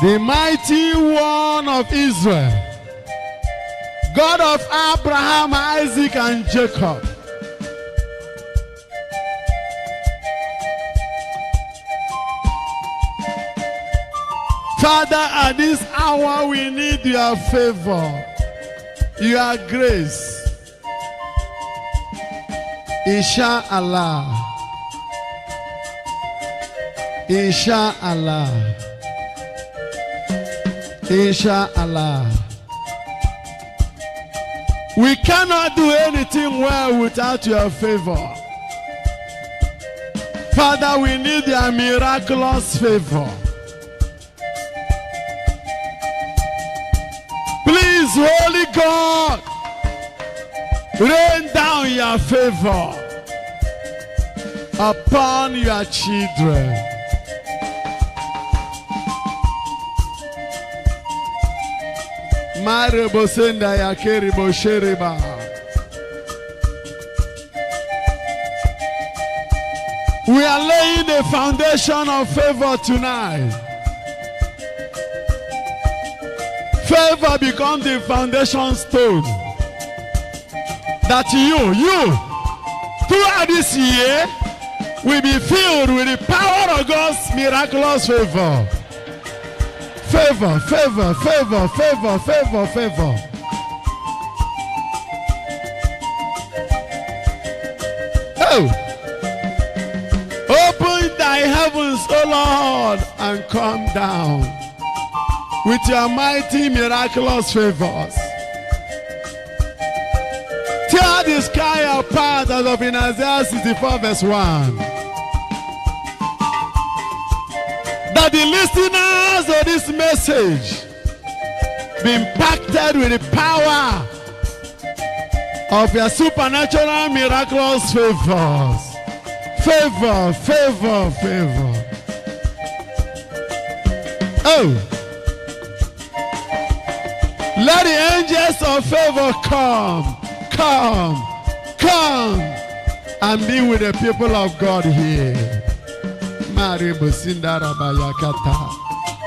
The mighty one of Israel, God of Abraham, Isaac, and Jacob. Father, at this hour we need your favor, your grace. Inshallah. Inshallah. Inshallah. We cannot do anything well without your favor. Father, we need your miraculous favor. Please, Holy God, rain down your favor upon your children. Marebo senda ya keribo sheriba. We are laying the foundation of favor tonight. Favor becomes the foundation stone. That you, throughout this year, will be filled with the power of God's miraculous favor. Favor, favor, favor, favor, favor, favor. Oh! Open thy heavens, O Lord, and come down with your mighty miraculous favors. Tear the sky apart as of in Isaiah 64 verse 1. That the listeners of this message be impacted with the power of your supernatural miraculous favors. Favor, favor, favor. Oh! Let the angels of favor come, and be with the people of God here. Maribu Sindara Bayakata.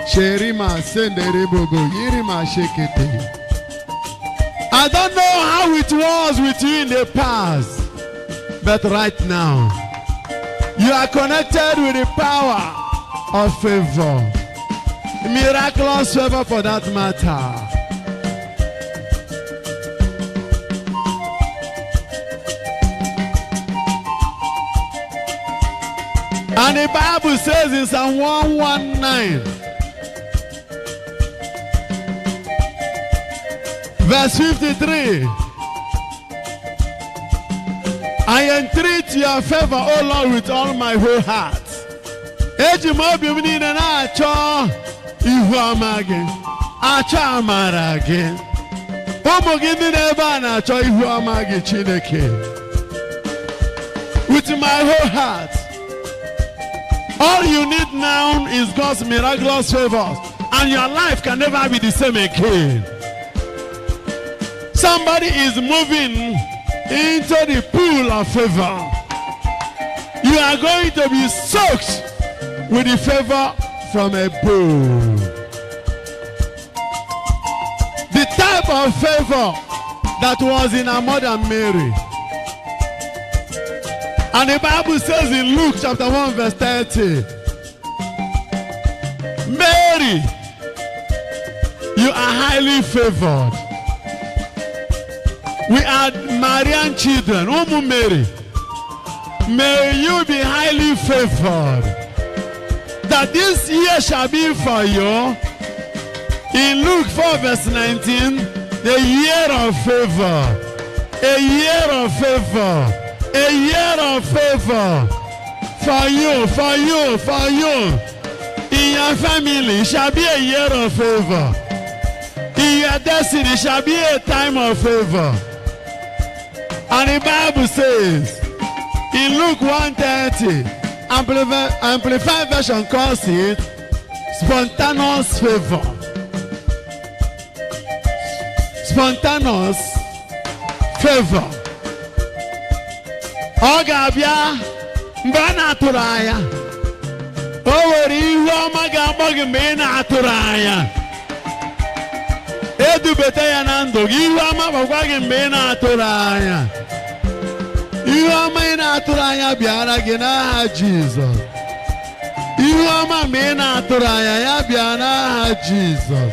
Sherima Senderebogo Yirima Shekete. I don't know how it was with you in the past, but right now, you are connected with the power of favor. Miraculous favor for that matter. And the Bible says in Psalm 119, verse 53, I entreat your favor, O Lord, with all my whole heart. With my whole heart. All you need now is God's miraculous favors, and your life can never be the same again. Somebody is moving into the pool of favor. You are going to be soaked with the favor from a pool. The type of favor that was in our mother Mary. And the Bible says in Luke chapter 1 verse 30, Mary, you are highly favored. We are Marian children. Mary, may you be highly favored. That this year shall be for you. In Luke 4 verse 19, the year of favor. A year of favor. A year of favor for you, for you, for you. In your family shall be a year of favor. In your destiny shall be a time of favor. And the Bible says in Luke 1:30, Amplified version calls it spontaneous favor. Spontaneous favor. Ogabia mgbe a na-atụrụ anya o nwere ihu ọma ga-agbọ gị mgbe ị na-atụrụ anya edubata ya na ndụ gị. Ihu ọma gbakwa gị mgbe ị na-atụrụ anya. Ihu ọma ị na-atụrụ anya bịara gị n'aha Jizọs. Ihu ọma mgbe ị na-atụrụ anya ya bịa n'aha Jizọs.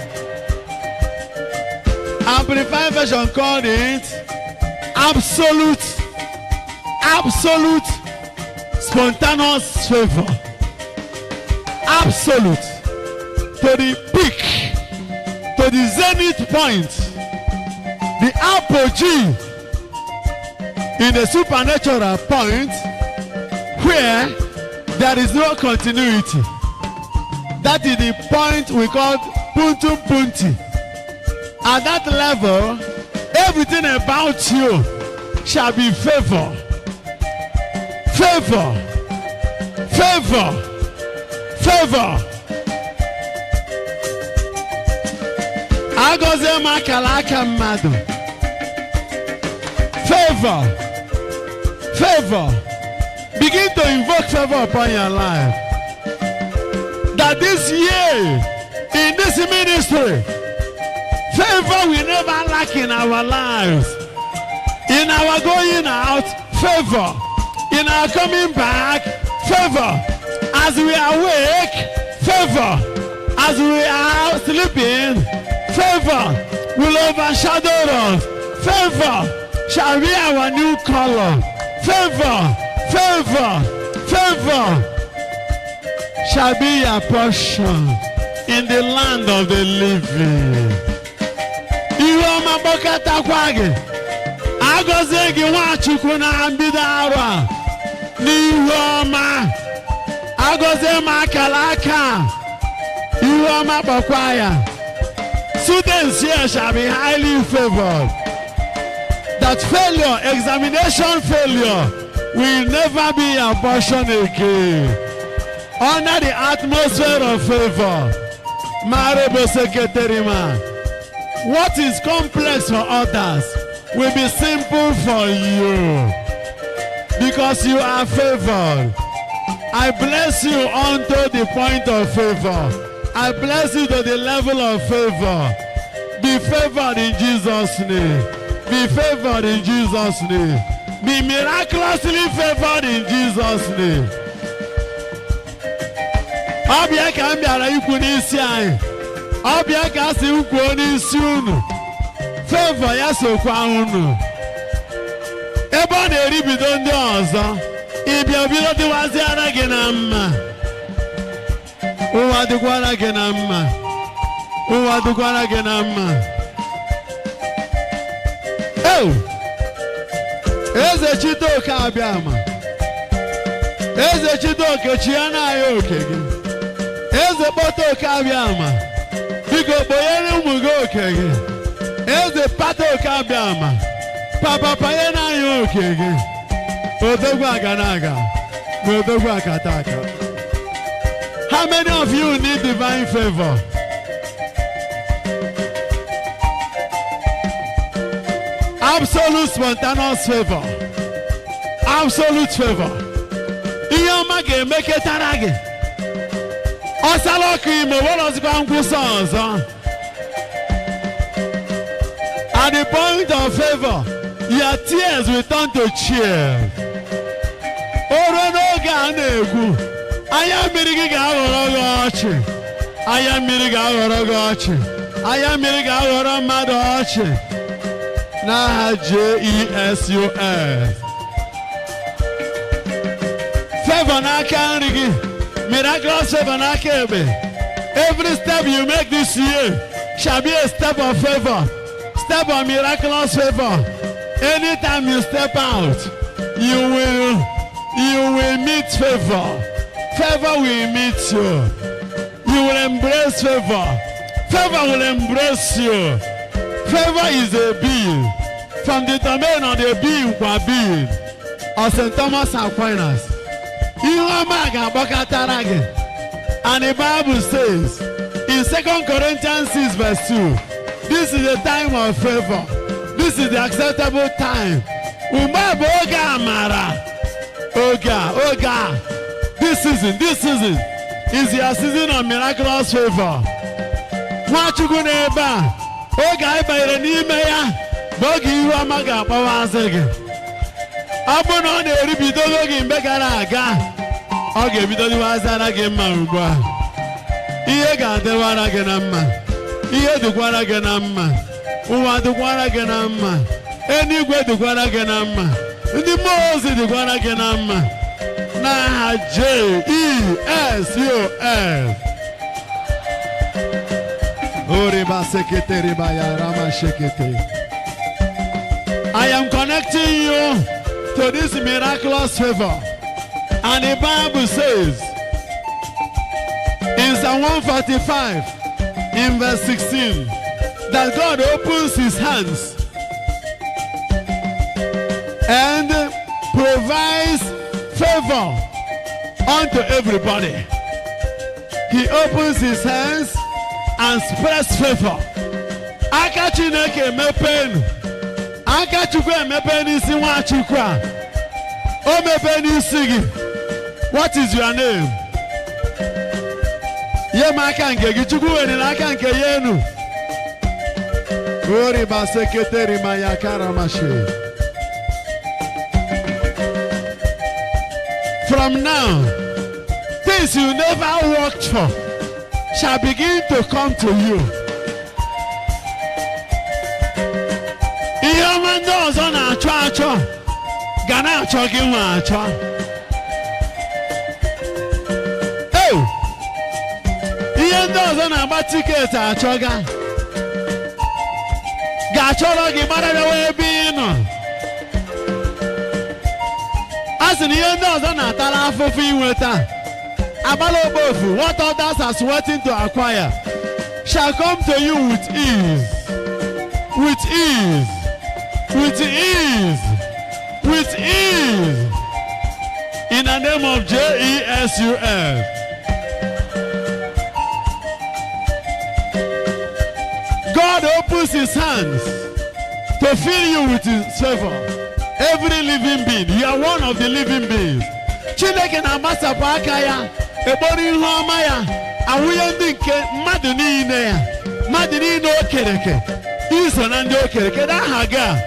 Amplified version called it absolute spontaneous favor. Absolute, to the peak, to the zenith point, the apogee in the supernatural point where there is no continuity. That is the point we call puntum punti. At that level, everything about you shall be favor. Favor. Favor. Favor. Agoze makalaka mmadụ. Favor. Favor. Begin to invoke favor upon your life. That this year, in this ministry, favor will never lack in our lives. In our going out, favor. In our coming back, favor. As we awake, favor. As we are sleeping, favor will overshadow us. Favor shall be our new color. Favor, favor, favor shall be your portion in the land of the living. Iwoma bokata kwage. Agoze gị Nwachukwu na mbido arụ a. N'iwoma. Agoze makalaka. Iwoma bokwaya. Students here shall be highly favored. That failure, examination failure, will never be a portion again. Under the atmosphere of favor, Marebo Seketerima, what is complex for others will be simple for you because you are favored. I bless you unto the point of favor. I bless you to the level of favor. Be favored in Jesus' name. Be favored in Jesus' name. Be miraculously favored in Jesus' name. Ọbịa ka m bịara ikwu n'isi anyị. Ọbịa ka asị ukwu n'isi unu. Favor ya sokwa unu. Ebe ọ na-eribido ndị ọzọ. Ịbịa bido dịwaziara gị na mma. Ụwa dịkwara gị na mma. Ụwa dịkwara gị na mma. Eze Chidoke Abịama. Eze Chidoke chia na anyị oke gị. Eze Kpọta Oke Abịama. Biko kponyere ụmụ gị oke gị. Eze Pata Oke Abịama. Papa panye na anyị oke gị. Odogwu aga na aga. Odogwu akata aka. How many of you need divine favor? Absolute spontaneous favor. Absolute favor. Ihe ọma ga-emeketara gị. Ọsala ọkụ ime wọrọzikwa nkwụsị ọzọ. At the point of favor, your tears will turn to cheers. Oro n'oge a na-ekwu, anya mmiri gị ga-aghọrọ gị ọchị. Anya mmiri ga-aghọrọ gị ọchị. Anya mmiri ga-aghọrọ mmadụ ọchị. N'aha Jesus. Favor n'aka nri gị. Miraculous favor n'aka ekpe. Every step you make this year shall be a step of favor. Step of miraculous favor. Anytime you step out, you will meet favor. Favor will meet you. You will embrace favor. Favor will embrace you. Favor is a being from the domain of the being kwa being of St. Thomas Aquinas. Iwama ga-agbakọtara gị. And the Bible says in 2 Corinthians 6 verse 2, this is the time of favor. This is the acceptable time. Mgbe bụ oge amara. Oh God, this season is your season of miraculous favor. Nwachukwu n'ebe a, oge anyị banyere n'ime ya, bụ oge ihu ọma ga-akpọwasị gị. Ọ bụ na ọ na-eribidogo gị mgbe gara aga, ọ ga-ebidoliwazara gị mma ugbu a. Ihe ga-adịwara gị na mma, ihe dịkwara gị na mma, ụwa dịkwara gị na mma, eluigwe dịkwara gị na mma, ndị mmụọ ozi dịkwara gị na mma. N'aha Jesus. I am connecting you to this miraculous favor. And the Bible says in Psalm 145 in verse 16 that God opens his hands and provides favor unto everybody. He opens his hands and spreads favor. Aka Chineke emepe, aka Chukwu emepe n'isi Nwachukwu a. O mepe n'isi gị. What is your name? Ye m aka nke gị, Chukwu wenere aka nke ya enu. Ori ba seketeri ma ya karamashe. From now, things you never worked for shall begin to come to you. Ihe ọma ndị ọzọ na-achọ achọ ga na-achọ gị nwa achọ. Ihe ndị ọzọ na-agba tiketi achọ ga-achọrọ gị gbadabewe ebe ị nọ. Asị na ihe ndị ọzọ na-atara afụfụ inweta. Abala obofu, what others are sweating to acquire shall come to you with ease. With ease. With ease. With ease. In the name of Jesus. God opens his hands to fill you with his favor. Every living being, you are one of the living beings. Chineke na-agbasapụ aka ya, ekporo ihu ọma ya, ahụye ndị nke mmadụ niile ya, mmadụ niile o kereke, iso na ndị o kereke. Aha gị.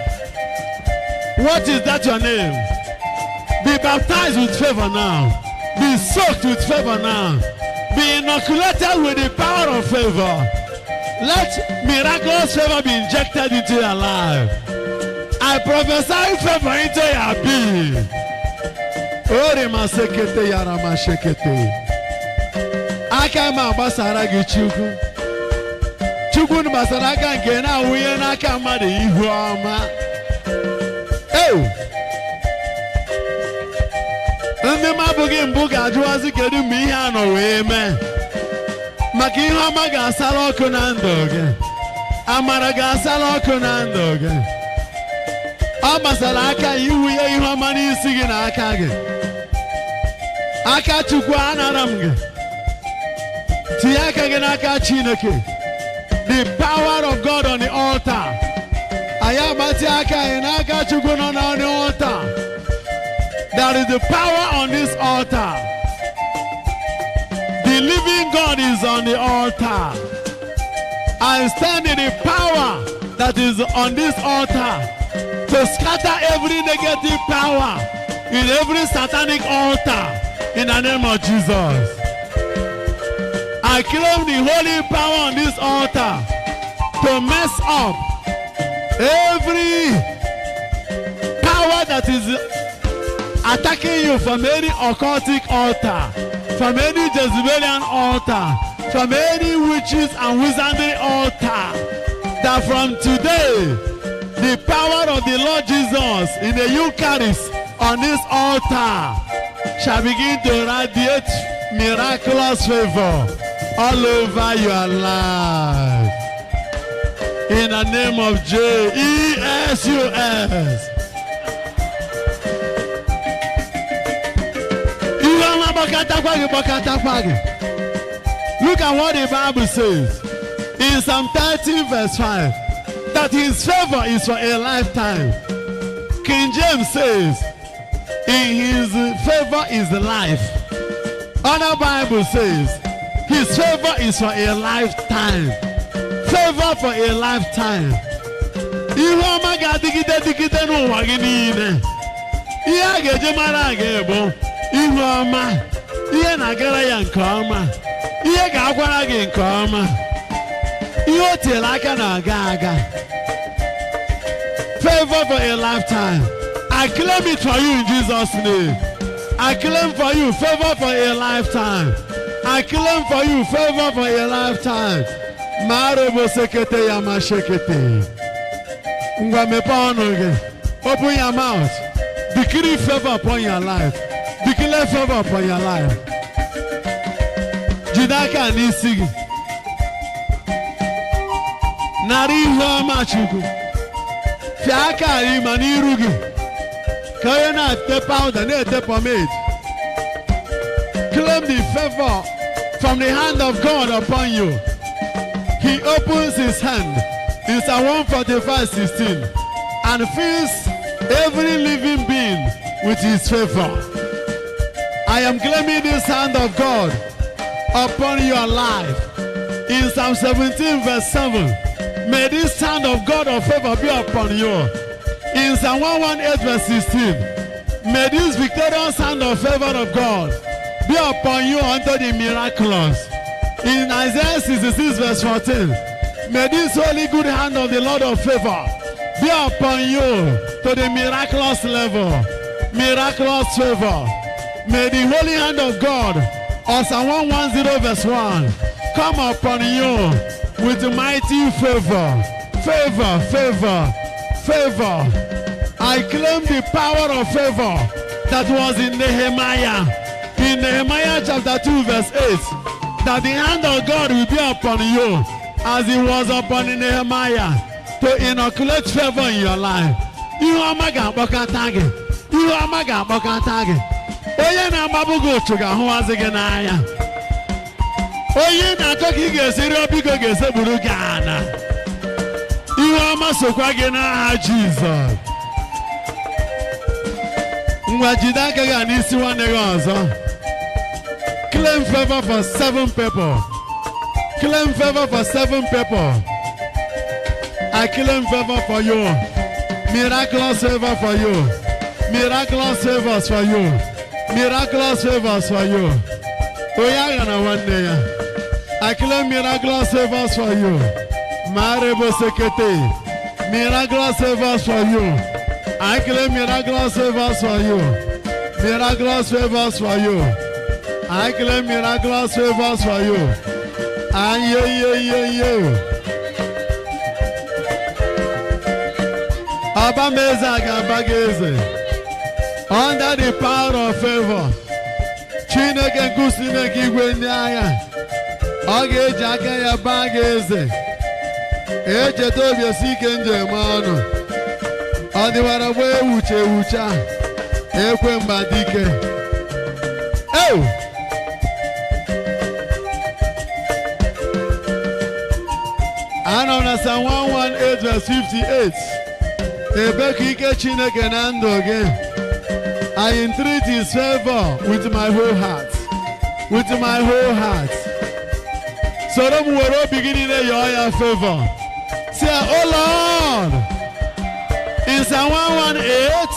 What is that your name? Be baptized with favor now. Be soaked with favor now. Be inoculated with the power of favor. Let miraculous favor be injected into your life. I prophesy favor into your being. Ore masekete yara mashekete. Aka ma gbasara gị Chukwu. Chukwu gbasara aka nke na-awụnye n'aka mmadụ ihu ọma. Ndị m abụghị mbụ ga-ajụwazi kedu mgbe ihe a nọ wee mee. Maka ihe ọma ga-asara ọkụ na ndụ gị. Amara ga-asara ọkụ na ndụ gị. Ọ gbasara aka iwunye ihe ọma n'isi gị na aka gị. Aka Chukwu anara m gị. Tinye aka gị n'aka Chineke. The power of God on the altar. Anyị agbati aka anyị n'aka Chukwu nọ on the altar. There is the power on this altar. The living God is on the altar. I stand in the power that is on this altar to scatter every negative power in every satanic altar in the name of Jesus. I claim the holy power on this altar to mess up every power that is attacking you from any occultic altar, from any Jezebelian altar, from any witches and wizardry altar, that from today, the power of the Lord Jesus in the Eucharist on this altar shall begin to radiate miraculous favor all over your life. In the name of Jesus. Look at what the Bible says in Psalm 30 verse 5, that his favor is for a lifetime. King James says, In his favor is life. Other Bible says his favor is for a lifetime. Favor for a lifetime. Ihe ọma ga-adịgide n'ụwa gị niile. Ihe a ga-eji mara gị bụ ihu ọma. Ihe na-agara ya nke ọma. Ihe ga-agwara gị nke ọma. Ihe o tiere aka na-aga aga. Favor for a lifetime. I claim it for you in Jesus' name. I claim for you favor for a lifetime. I claim for you favor for a lifetime. Marobo sekete yama shekete. Ngwa mepe ọnụ gị. Open your mouth. Decree favor upon your life. Declare favor upon your life. Jide aka n'isi gị. Nara ihu ọma Chukwu. Fịa aka ịma n'iru gị. Ka onye na-ete powder na-ete pomade. Claim the favor from the hand of God upon you. He opens his hand in Psalm 145:16 and fills every living being with his favor. I am claiming this hand of God upon your life. In Psalm 17:7, may this hand of God of favor be upon you. In Psalm 118:16, may this victorious hand of favor of God be upon you unto the miraculous. In Isaiah 66:14, may this holy good hand of the Lord of favor be upon you to the miraculous level. Miraculous favor. May the holy hand of God of Psalm 110:1 come upon you with mighty favor. Favor, favor, favor. I claim the power of favor that was in Nehemiah. In Nehemiah chapter 2:8, that the hand of God will be upon you as it was upon Nehemiah to inoculate favor in your life. Ihe ọma ga-akpọkọta gị. Ihe ọma ga-akpọkọta gị. Onye na-agbabụ gị otu ga-ahụwazi gị n'anya. Onye na-achọ ka ị ga-esiri obiko ga-eseburu gị ana. Ihe ọma sokwa gị n'aha Jizọs. Ngwa jide aka gị n'isi nwanne gị ọzọ. Claim favor for 7 people. Claim favor for 7 people. I claim favor for you. Miraculous favor for you. Miraculous favors for you. Miraculous favors for you. Oya gana one day. I claim miraculous favors for you. Marebo sekete. Miraculous favors for you. I claim miraculous favors for you. Miraculous favors for you. I claim miraculous favors for you. And you. Abameza gabageze. Under the power of favor. Chineke nkusine kigwe nyaya. Oge jake ya bageze. Eche tobi osike nje mano. Odiwara we ucha. Ekwe mbadike. Oh! And on Psalm 118:58. Ebekike Chineke na ndụ gị. I entreat his favor with my whole heart. With my whole heart. Soro m were obi gị niile yọọ ya favor. Say, oh Lord, in Psalm 118,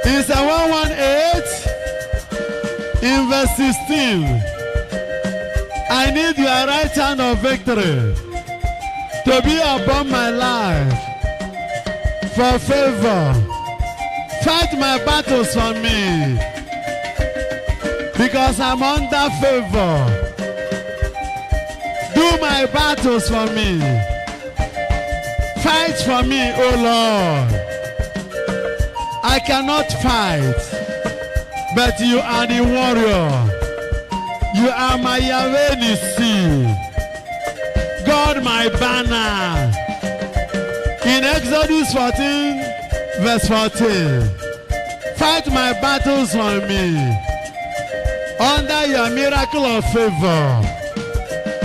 in Psalm 118, in verse 16, I need your right hand of victory to be upon my life for favor. Fight my battles for me because I'm under favor. Do my battles for me. Fight for me, oh Lord. I cannot fight, but you are the warrior. You are my Yahweh Nissi, God my banner. In Exodus 14:14, fight my battles for me under your miracle of favor.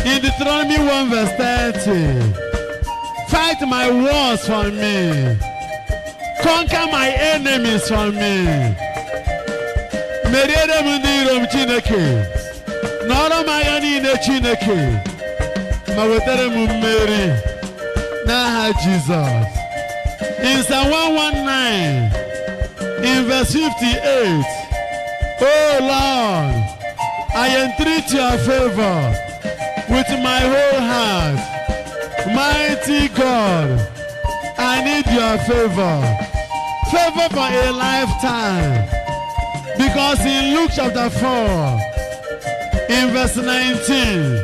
In Deuteronomy 1:30, fight my wars for me. Conquer my enemies for me. Meriere mundirom Chineke. Nora mayani ne Chineke. Mawetere mumeri. Naha Jesus. In Psalm 119, in verse 58, oh Lord, I entreat your favor with my whole heart. Mighty God, I need your favor. Favor for a lifetime. Because in Luke chapter 4, in verse 19,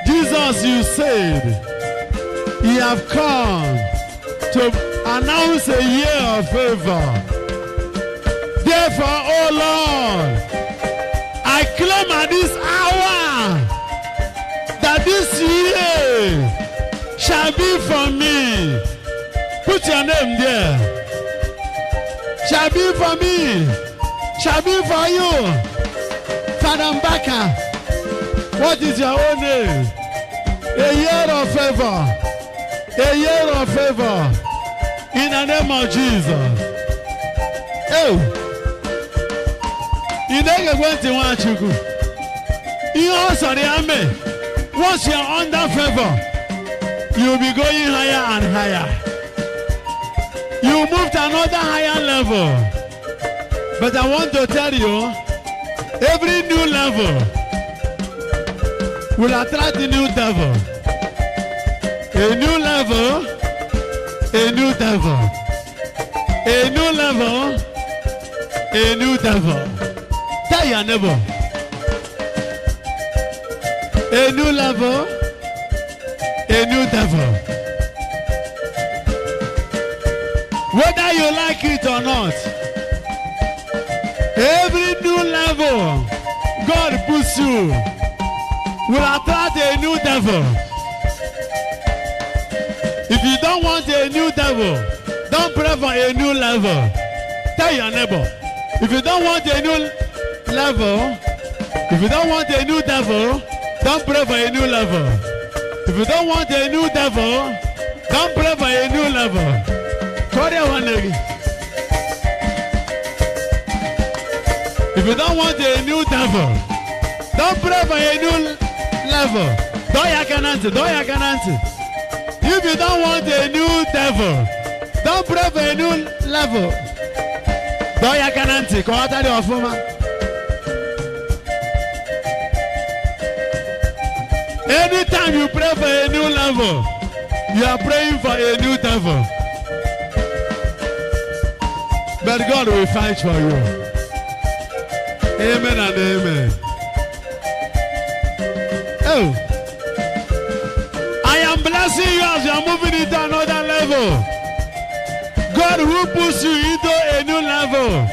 Jesus, you said, you have come to announce a year of favor. Therefore, oh Lord, I claim at this hour that this year shall be for me. Put your name there. Shall be for me. Shall be for you. Father Mbaka, what is your own name? A year of favor. A year of favor. In the name of Jesus. Oh. You don't go to one chuku. You also the army. Once you are under favor, you will be going higher and higher. You move to another higher level. But I want to tell you, every new level will attract a new devil. A new level, a new devil. A new level, a new devil. Tell your neighbor. A new level, a new devil. Whether you like it or not, every new level God puts you will attract a new devil. If you don't want a new devil, don't pray for a new level. Tell your neighbor. If you don't want a new level, if you don't want a new devil, don't pray for a new level. If you don't want a new devil, don't pray for a new level. If you don't want a new devil, don't pray for a new level. Don't you answer. If you don't want a new devil, don't pray for a new level. Don't you answer. Anytime you pray for a new level, you are praying for a new devil. But God will fight for you. Amen and amen. Oh, I am blessing you as you are moving into another level. God who puts you into a new level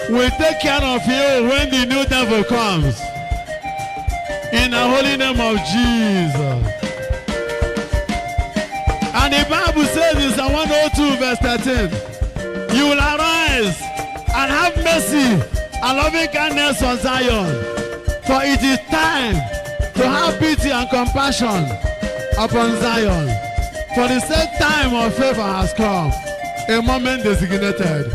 will take care of you when the new devil comes. In the holy name of Jesus. And the Bible says in Psalm 102 verse 13, you will arise and have mercy and loving kindness on Zion. For it is time to have pity and compassion upon Zion. For the set time of favor has come. A moment designated.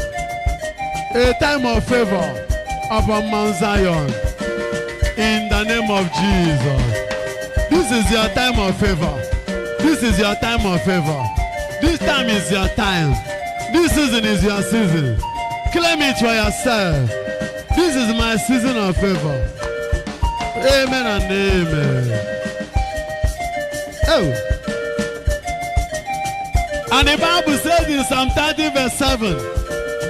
A time of favor upon Mount Zion. In the name of Jesus. This is your time of favor. This is your time of favor. This time is your time. This season is your season. Claim it for yourself. This is my season of favor. Amen and amen. Oh. And the Bible says in Psalm 30 verse 7,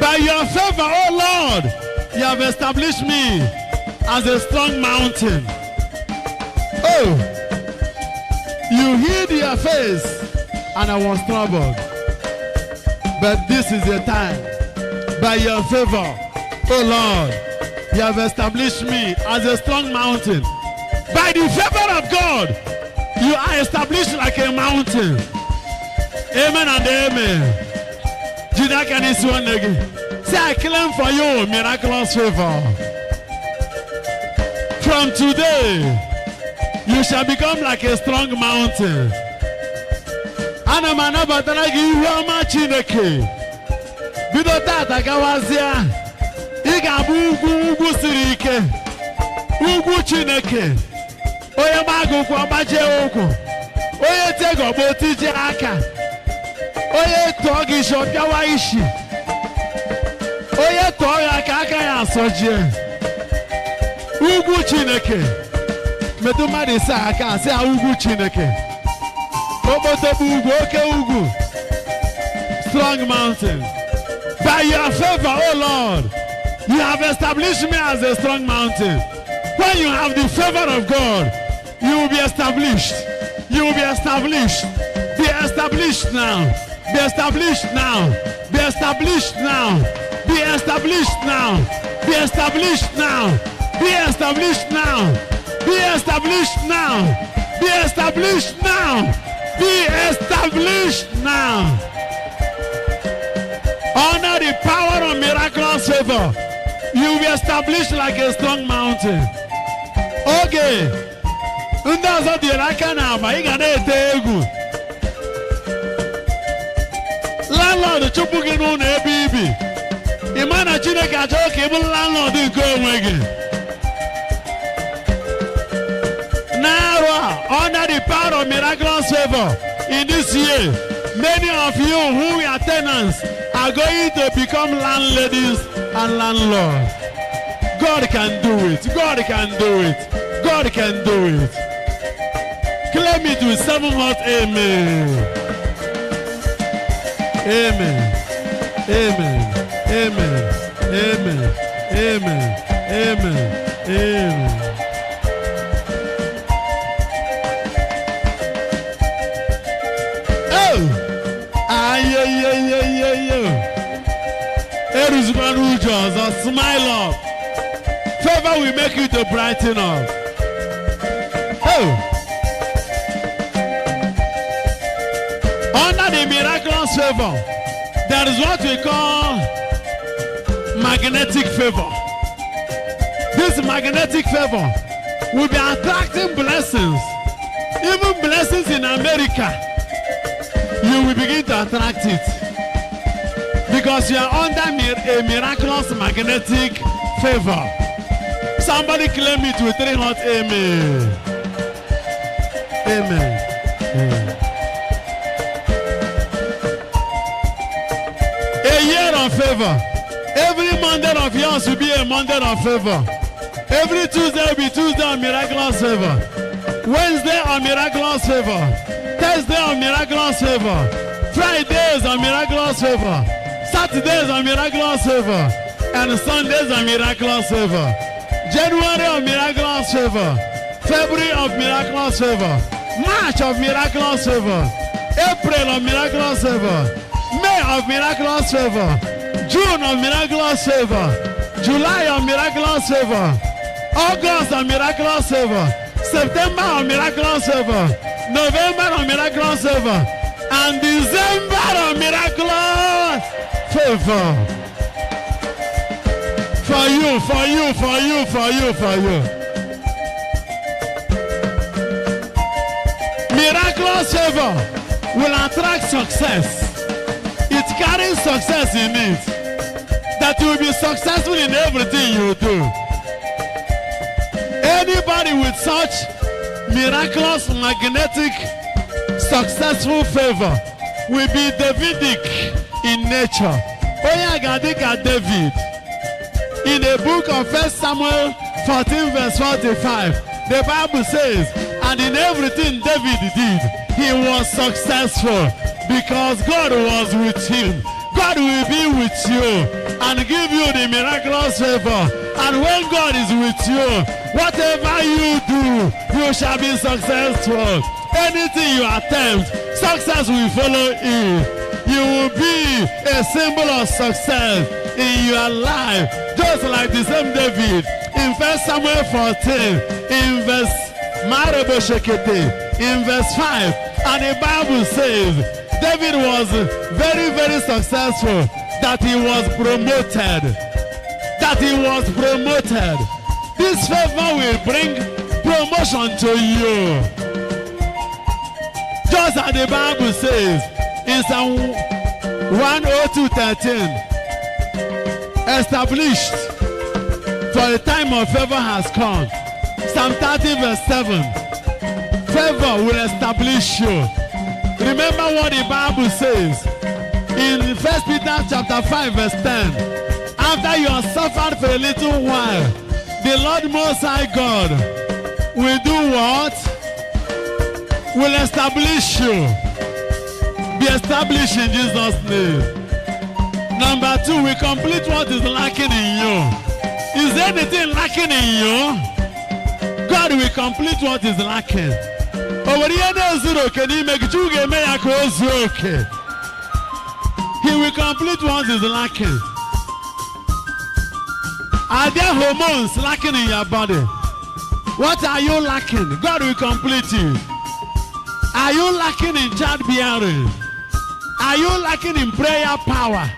by your favor, O Lord, you have established me as a strong mountain. Oh, you hid your face and I was troubled. But this is the time. By your favor, oh Lord, you have established me as a strong mountain. By the favor of God, you are established like a mountain. Amen and amen. Chideraa, can you see one again? Say, I claim for you miraculous favor. From today, you shall become like a strong mountain. bido tata gawazia ị ga-abụ ugwu siri ike, ugwu Chineke. Onye magụkwu ọgbajie ụkwụ, onye tegọgbo tije aka, onye tụọ gị isi ọbịawa isi, onye tụọ ya ka aka ya asọjie. Ugwu Chineke. Metụ mmadụ ise aka asị ha ugwu Chineke. Obotobu ugwu, oke ugwu. Strong mountain. By your favor, O Lord, you have established me as a strong mountain. When you have the favor of God, you will be established. You will be established. Be established now. Be established now. Be established now. Be established now. Be established now. Be established now. Be established now. Be established now. Be established now. Honor the power of miraculous favor. You will be established like a strong mountain. Okay. Ndị ọzọ dị aka na ama ị ga na-ete egwu. Landlord chụpụ gị n'ụlọ ebe ibi. Ị ma na Chineke achọrọ ka ị bụrụ landlord nke onwe gị. Now, under the power of miraculous favor in this year, many of you who are tenants are going to become landladies and landlords. God can do it. God can do it. God can do it. Claim it with 7 hot amen. Amen. Amen. Amen. Amen. Amen. Amen. Amen. Smile up. Favor will make you to brighten up. Oh. Under the miraculous favor, there is what we call magnetic favor. This magnetic favor will be attracting blessings. Even blessings in America, you will begin to attract it. Because you are under a miraculous magnetic favor. Somebody claim it with 3 hot amen. Amen. Amen. A year of favor. Every Monday of yours will be a Monday of favor. Every Tuesday will be Tuesday of miraculous favor. Wednesday of miraculous favor. Thursday of miraculous favor. Fridays of miraculous favor. Saturdays are miraculous favor, and Sundays are miraculous favor. January of miraculous favor, February of miraculous favor, March of miraculous favor, April of miraculous favor, May of miraculous favor, June of miraculous favor, July of miraculous favor, August of miraculous favor, September of miraculous favor, November of miraculous favor, and December of miraculous favor. For you, for you, for you, for you, for you. Miraculous favor will attract success. It carries success in it. That you will be successful in everything you do. Anybody with such miraculous, magnetic, successful favor will be Davidic in nature. Oyagadika David. In the book of 1 Samuel 14 verse 45, the Bible says, and in everything David did, he was successful because God was with him. God will be with you and give you the miraculous favor. And when God is with you, whatever you do, you shall be successful. Anything you attempt, success will follow you. You will be a symbol of success in your life, just like the same David in 1 Samuel 14, in verse in verse 5, and the Bible says David was very, very successful, that he was promoted. That he was promoted. This favor will bring promotion to you. Just as the Bible says in Psalm 102:13, established, for the time of favor has come. Psalm 30 verse 7. Favor will establish you. Remember what the Bible says in 1 Peter chapter 5 verse 10. After you have suffered for a little while, the Lord Most High God will do what? Will establish you. Be established in Jesus' name. Number 2, we complete what is lacking in you. Is there anything lacking in you? God will complete what is lacking. Over here, He will complete what is lacking. Are there hormones lacking in your body? What are you lacking? God will complete you. Are you lacking in childbearing? Are you lacking in prayer power?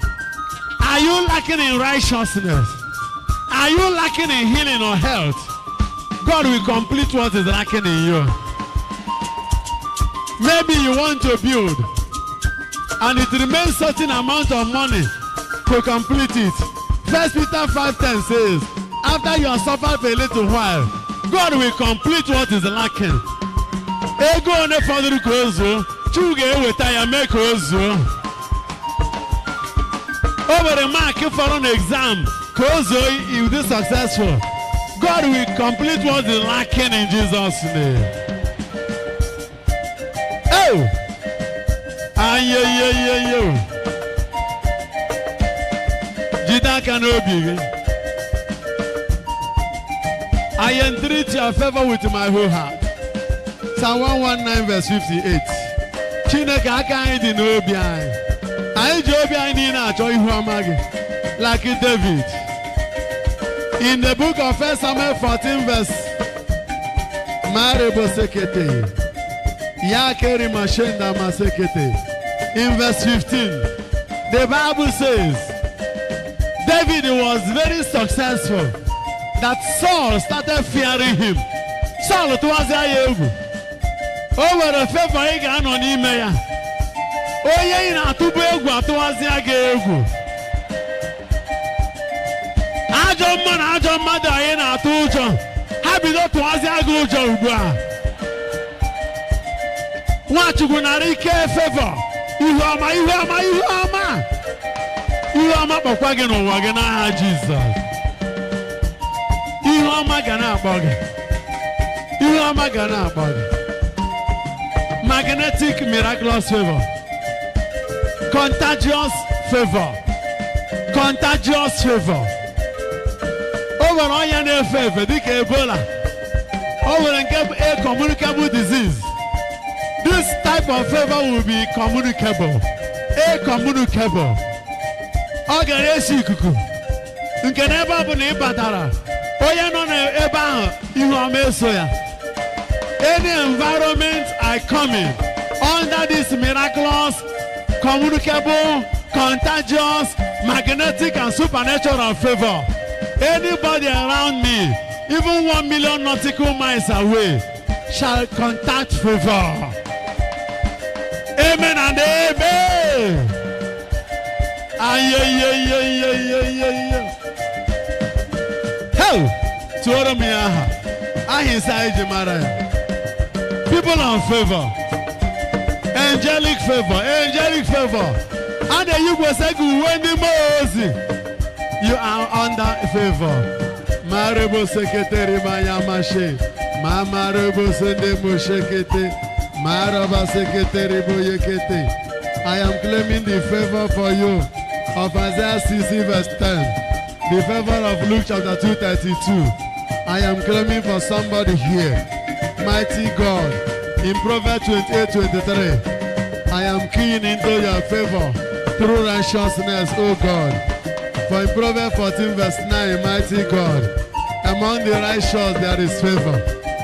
Are you lacking in righteousness? Are you lacking in healing or health? God will complete what is lacking in you. Maybe you want to build and it remains certain amount of money to complete it. 1 Peter 5:10 says, after you have suffered for a little while, God will complete what is lacking. Ego on the father gozo, chuge wetaya make ozo. Over the mark for an exam, kozo you be successful. God will complete what is lacking in Jesus' name. Oh! Ayo. Jida Kanobi. I entreat your favor with my whole heart. Psalm 119 verse 58. Chineke aka anyị dị n'obi anyị. Anyị ji obi anyị niile achọ ihu ọma gị. Like David. In the book of 1 Samuel 14 verse Marebo Sekete. Yakeri Mashenda Masekete. In verse 15, the Bible says, David was very successful. That Saul started fearing him. Saul was a over the favor he got on email. Oh, yeah, in a two big one towards the Agegu. Ajo mother in a two John. Happy not towards the Agu. What you gonna recare favor? You are my. You are my wagon or wagon. Jesus. You are my Gana buggy. You are my Gana buggy. Magnetic miraculous favor. Contagious favor. Contagious favor. Over all your favor, the Ebola. Over a communicable disease. This type of favor will be communicable. A communicable. Ogaresi kuku. Nke never be batara. Oya no eba you are mesoya. Any environment I come in under this miraculous, communicable, contagious, magnetic and supernatural favor. Anybody around me, even 1 million nautical miles away, shall contact favor. Amen and amen. Hell, to people of favor, angelic favor, and the you will say, you are under favor. Marebo secretary Mayamashe, Mama Rebo Sende Moshekete, Maraba secretary Boyekete. I am claiming the favor for you of Isaiah 60 verse 10, the favor of Luke chapter 2:32. I am claiming for somebody here. Mighty God, in Proverbs 28:23, I am keying into your favor through righteousness, O God. For in Proverbs 14 verse 9, mighty God, among the righteous there is favor.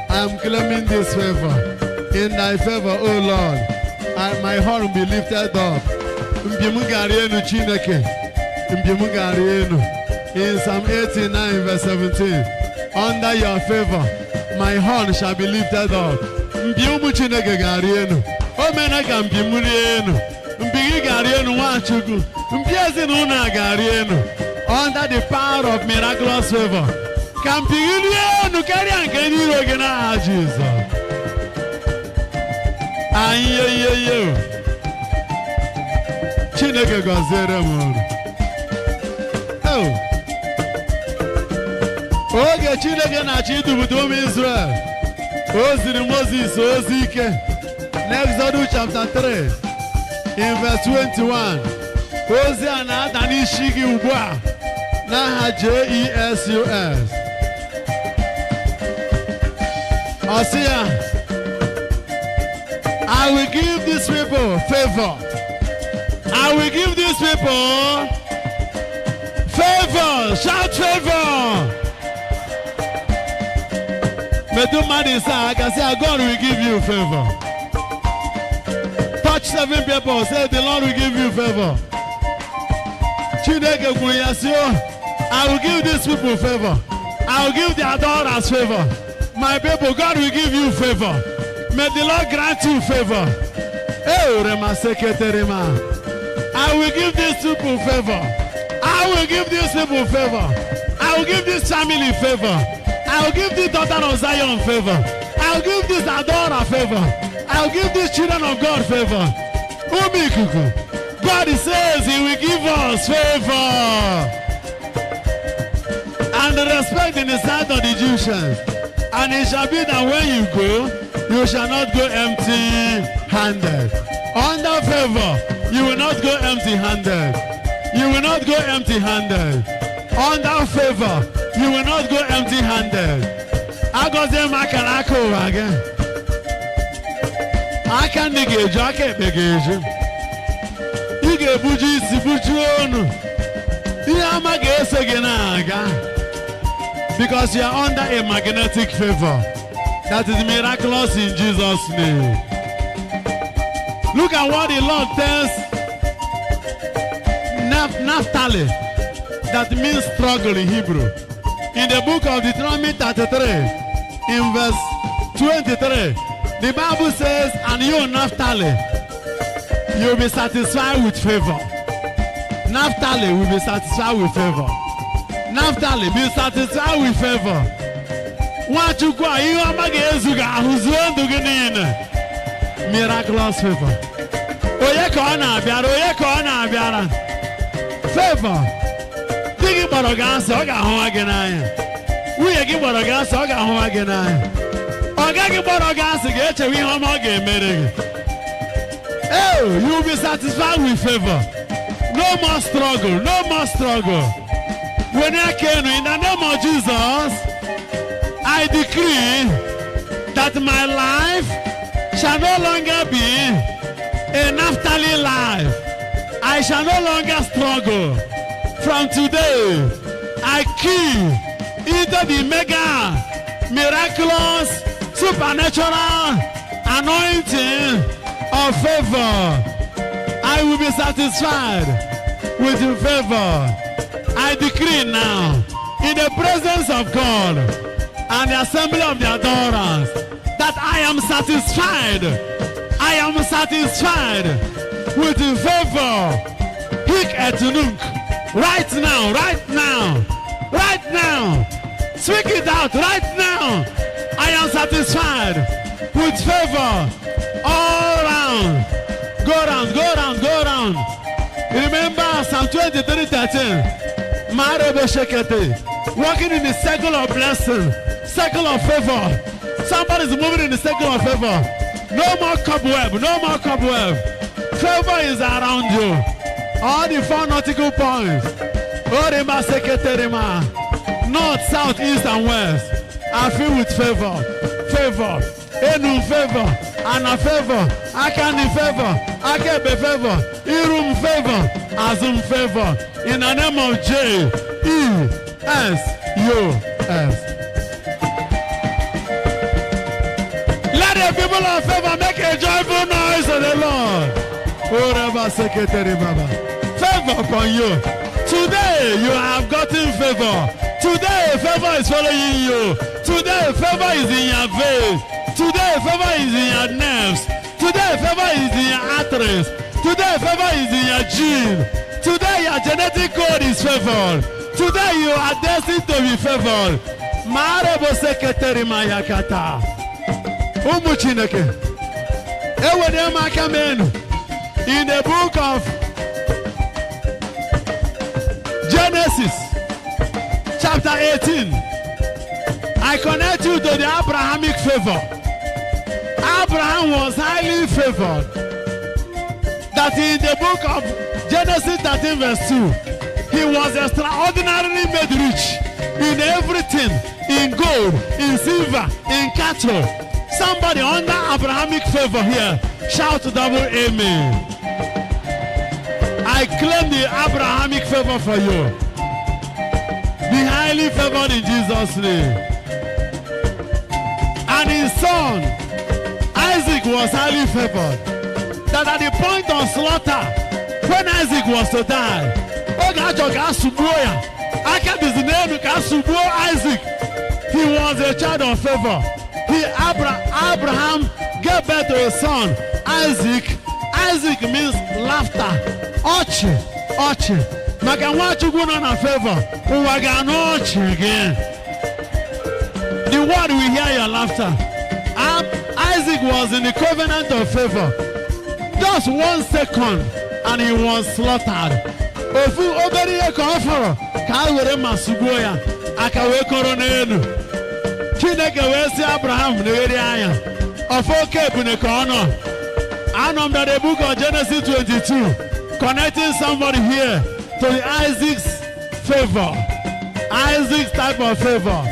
I am claiming this favor. In thy favor, O Lord, my heart will be lifted up. In Psalm 89 verse 17, under your favor, my horn shall be lifted up. Mbiumu Chineke garienu. Omena ka mbimurienu. Mbigi garienu wachugu. Mbiezi nuna garienu. under the power of miraculous favor. Can be you carry and can you again, Jesus? Aye, Chineke gozere mu. Oh. Oge Chineke na chidubudu ụmụ Israel. O ziri Moses ozi ike. Exodus chapter 3 in verse 21. Ozi a na-ada n'isi gị ugbu a n'aha Jesus. Ọ sị ya, I will give these people favor. I will give these people favor. Shout favor. I can say God will give you favor. Touch 7 people. Say the Lord will give you favor. I will give these people favor. I will give the adorers favor. My people, God will give you favor. May the Lord grant you favor. I will give these people favor. I will give these people favor. I will give this family favor. I will give this daughter of Zion favor. I will give this adorer favor. I will give these children of God favor. God says He will give us favor. And respect in the sight of the Egyptians. And it shall be that when you go, you shall not go empty-handed. Under favor, you will not go empty-handed. You will not go empty-handed. Under favor, you will not go empty-handed. I got them again. I can't engage. I can't engage. You get buji sibuchuonu. Because you are under a magnetic favor. That is miraculous in Jesus' name. Look at what the Lord tells Naphtali. That means struggle in Hebrew. In the book of Deuteronomy 33, in verse 23, the Bible says, and you, Naphtali, you will be satisfied with favor. Naphtali will be satisfied with favor. Naphtali, be satisfied with favor. Miraculous favor. Favor. Digi borogansa oga ho agenaya. Wuye gi borogansa oga ho agenaya. Oga gi borogansa ge eche wi ho ma ga emere. Oh, you will be satisfied with favor. No more struggle, no more struggle. When I came in the name of Jesus, I decree that my life shall no longer be a Naphtali life. I shall no longer struggle. From today, I key into the mega, miraculous, supernatural anointing of favor. I will be satisfied with your favor. I decree now, in the presence of God and the assembly of the adorers, that I am satisfied. I am satisfied with the favor. Hic et nunc. Right now, right now, right now. Speak it out right now. I am satisfied with favor all around. Go round, go round, go round. Remember Psalm 23:13. Walking in the circle of blessing, circle of favor. Somebody's moving in the circle of favor. No more cobweb, no more cobweb. Favor is around you. All the 4 nautical points. North, south, east, and west are filled with favor. Favor. Enum favor. Ana favor. Akani favor. Akebe favor. Irum favor. Azum favor. In the name of J-E-S-U-S. Let the people of favor make a joyful noise to the Lord. Favor upon you. Today you have gotten favor. Today favor is following you. Today favor is in your veins. Today favor is in your nerves. Today favor is in your arteries. Today favor is in your gene. Today your genetic code is favored. Today you are destined to be favored. Marebo seketeri mayakata. Umu Chineke. Ewede makamenu. In the book of Genesis, chapter 18, I connect you to the Abrahamic favor. Abraham was highly favored. That in the book of Genesis 13 verse 2, he was extraordinarily made rich in everything, in gold, in silver, in cattle. Somebody under Abrahamic favor here, shout double amen. I claim the Abrahamic favor for you. Be highly favored in Jesus' name. And his son, Isaac, was highly favored. That at the point of slaughter, when Isaac was to die, Isaac, he was a child of favor. Abraham gave birth to a son, Isaac. Isaac means laughter. Ochi, ochi. Maganwachugu na favor. Uwagano ochi again. The word will hear your laughter. Isaac was in the covenant of favor. Just 1 second and he was slaughtered. Ofu oberiye koforo ka were masugoya akawe koronenu. Chineke we si Abraham n'eri anya. Ofo kebu ne kono. Anom that the book of Genesis 22 connecting somebody here to the Isaac's favor. Isaac's type of favor.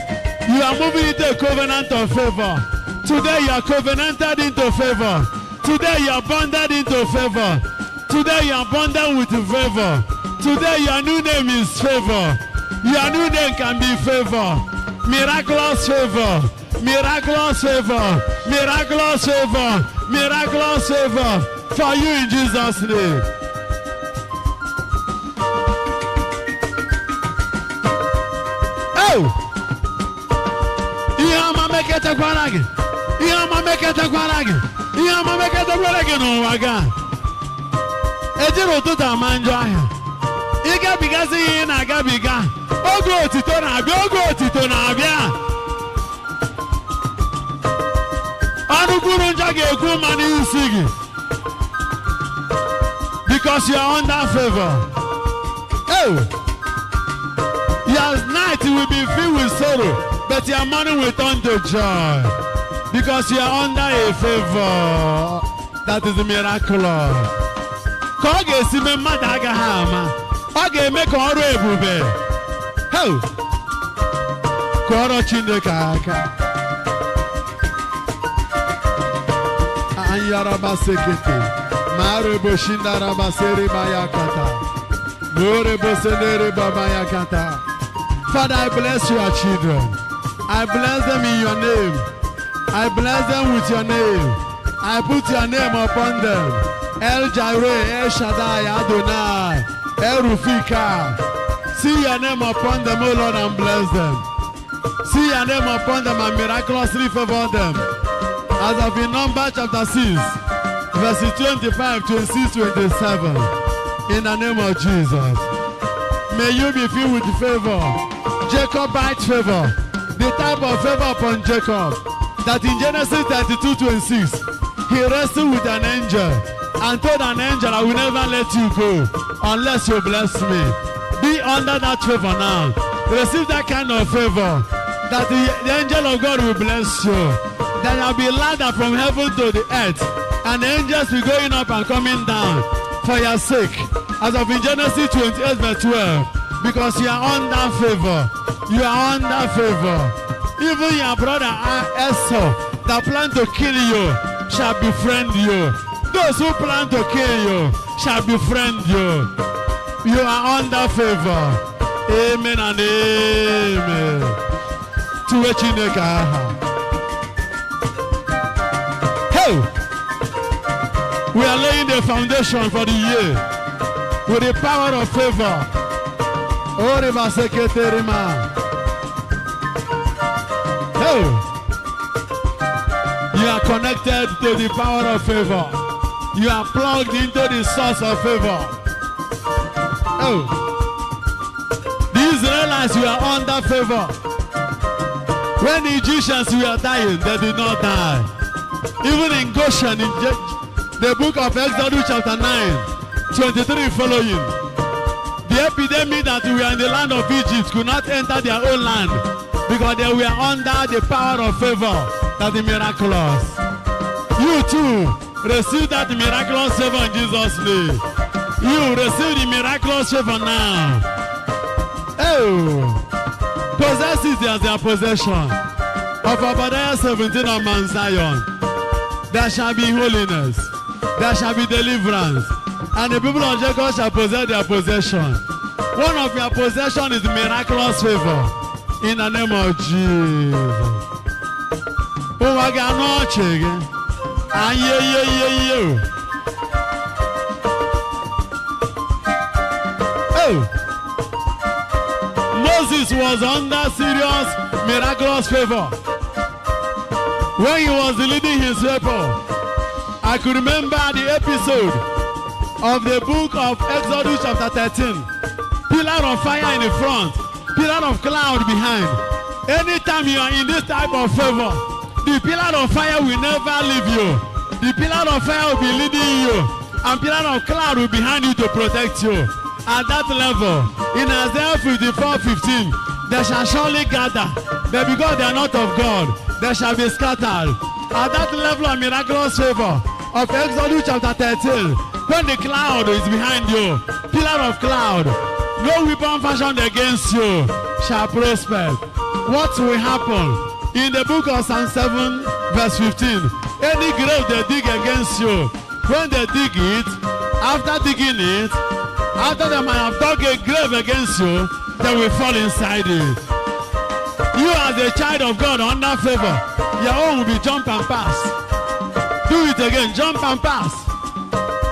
You are moving into a covenant of favor. Today you are covenanted into favor. Today you are bonded into favor. Today you are bonded with favor. Today your new name is favor. Your new name can be favor. Miraculous favor. Miraculous favor. Miraculous favor. Miraculous favor for you in Jesus' name. Oh! Ihama mekete kwaragi. Ihama mekete kwaragi. Ihama mekete kwaragi no waga. Ejiro tuta manjo ahia. Iga bigazi na gabiga. Ogo otito na abia. Ogo otito na abia. Because you are under favor. Oh, your night will be filled with sorrow, but your morning will turn to joy. Because you are under a favor. That is the miraculous. Koge sime madaga hama. Oge make oro ebube. Oh, koro chineka aka. Yaraba sekete, marebo shindaraba sere bayakata, morebo senere babayakata. Father, I bless your children. I bless them in your name. I bless them with your name. I put your name upon them. El Jireh, El Shaddai, Adonai, El Rufika. See your name upon them, O Lord, and bless them. See your name upon them and miraculously favor them. As of in Numbers chapter 6, verses 25, 26, 27. In the name of Jesus. May you be filled with favor. Jacobite favor. The type of favor upon Jacob. That in Genesis 32, 26, he wrestled with an angel and told an angel, I will never let you go unless you bless me. Be under that favor now. Receive that kind of favor. That the angel of God will bless you. There will be ladder from heaven to the earth, and the angels will going up and coming down for your sake. As of in Genesis 28 verse 12, because you are under favor. You are under favor. Even your brother Esau that plan to kill you shall befriend you. Those who plan to kill you shall befriend you. You are under favor. Amen and amen. To which you make we are laying the foundation for the year with the power of favor. Oh, you are connected to the power of favor. You are plugged into the source of favor. Oh, the Israelites Israelites were under favor. When the Egyptians were dying, they did not die. Even in Goshen, in the book of Exodus chapter 9, 23 following, the epidemic that we are in the land of Egypt could not enter their own land because they were under the power of favor, that the miraculous. You too receive that miraculous favor in Jesus' name. You receive the miraculous favor now. Oh, possess it as their possession. Of Obadiah 17 on Mount Zion, there shall be holiness, there shall be deliverance, and the people of Jacob shall possess their possession. One of your possession is miraculous favor in the name of Jesus. Oh, I got no chicken. Oh, Moses was under serious miraculous favor when he was leading his people. I could remember the episode of the book of Exodus chapter 13. Pillar of fire in the front, pillar of cloud behind. Anytime you are in this type of favor, the pillar of fire will never leave you. The pillar of fire will be leading you, and pillar of cloud will be behind you to protect you. At that level, in Isaiah 54:15, they shall surely gather, but because they are not of God, they shall be scattered. At that level of miraculous favor of Exodus chapter 13, when the cloud is behind you, pillar of cloud, no weapon fashioned against you shall prosper. What will happen? In the book of Psalm 7 verse 15, any grave they dig against you, when they dig it, after digging it, after they might have dug a grave against you, they will fall inside it. You as a child of God under favor, your own will be jump and pass. Do it again, jump and pass.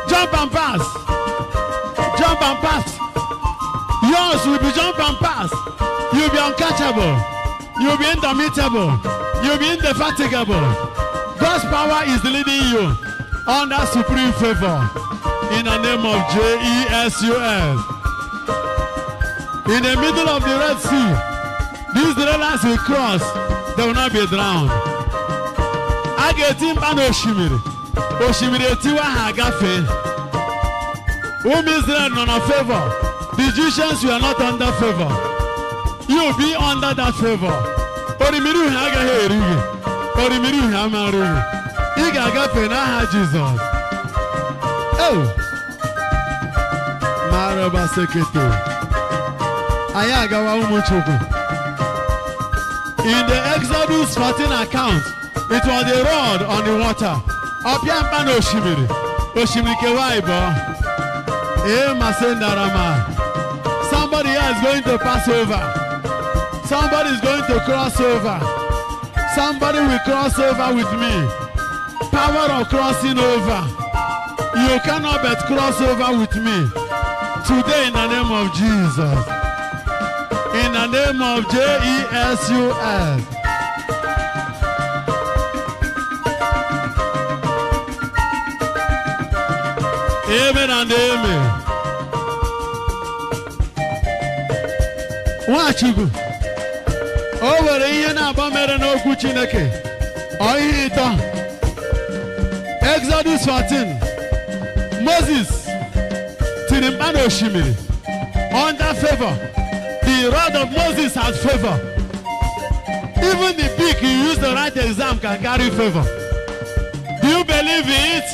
Jump and pass. Jump and pass. Yours will be jump and pass. You'll be uncatchable. You'll be indomitable. You'll be indefatigable. God's power is leading you under supreme favor. In the name of Jesus. In the middle of the Red Sea, these Israelites will cross. They will not be drowned. I get him and Oshimiri. Oshimiri etiwa hagafe. Whom Israel none of favor. The Egyptians were not under favor. You will be under that favor. Orimiru hagahe. Orimiru hamaru. Iga agafe na ha Jesus. Oh. Maraba seketo. Ayagawa umuchuku. In the Exodus 14 account, it was a rod on the water. Opiampan Oshimiri. Oshimiri kewaibo. Masendarama. Somebody else is going to pass over. Somebody is going to cross over. Somebody will cross over with me. Power of crossing over. You cannot but cross over with me. Today in the name of Jesus. In the name of Jesus. Amen and amen. Wachugu. Over here na bamere no kuchineke. Oito. Exodus 14. Moses Tirimbano Shimiri under favor. The rod of Moses has favor. Even the beak you use to write exam can carry favor. Do you believe it?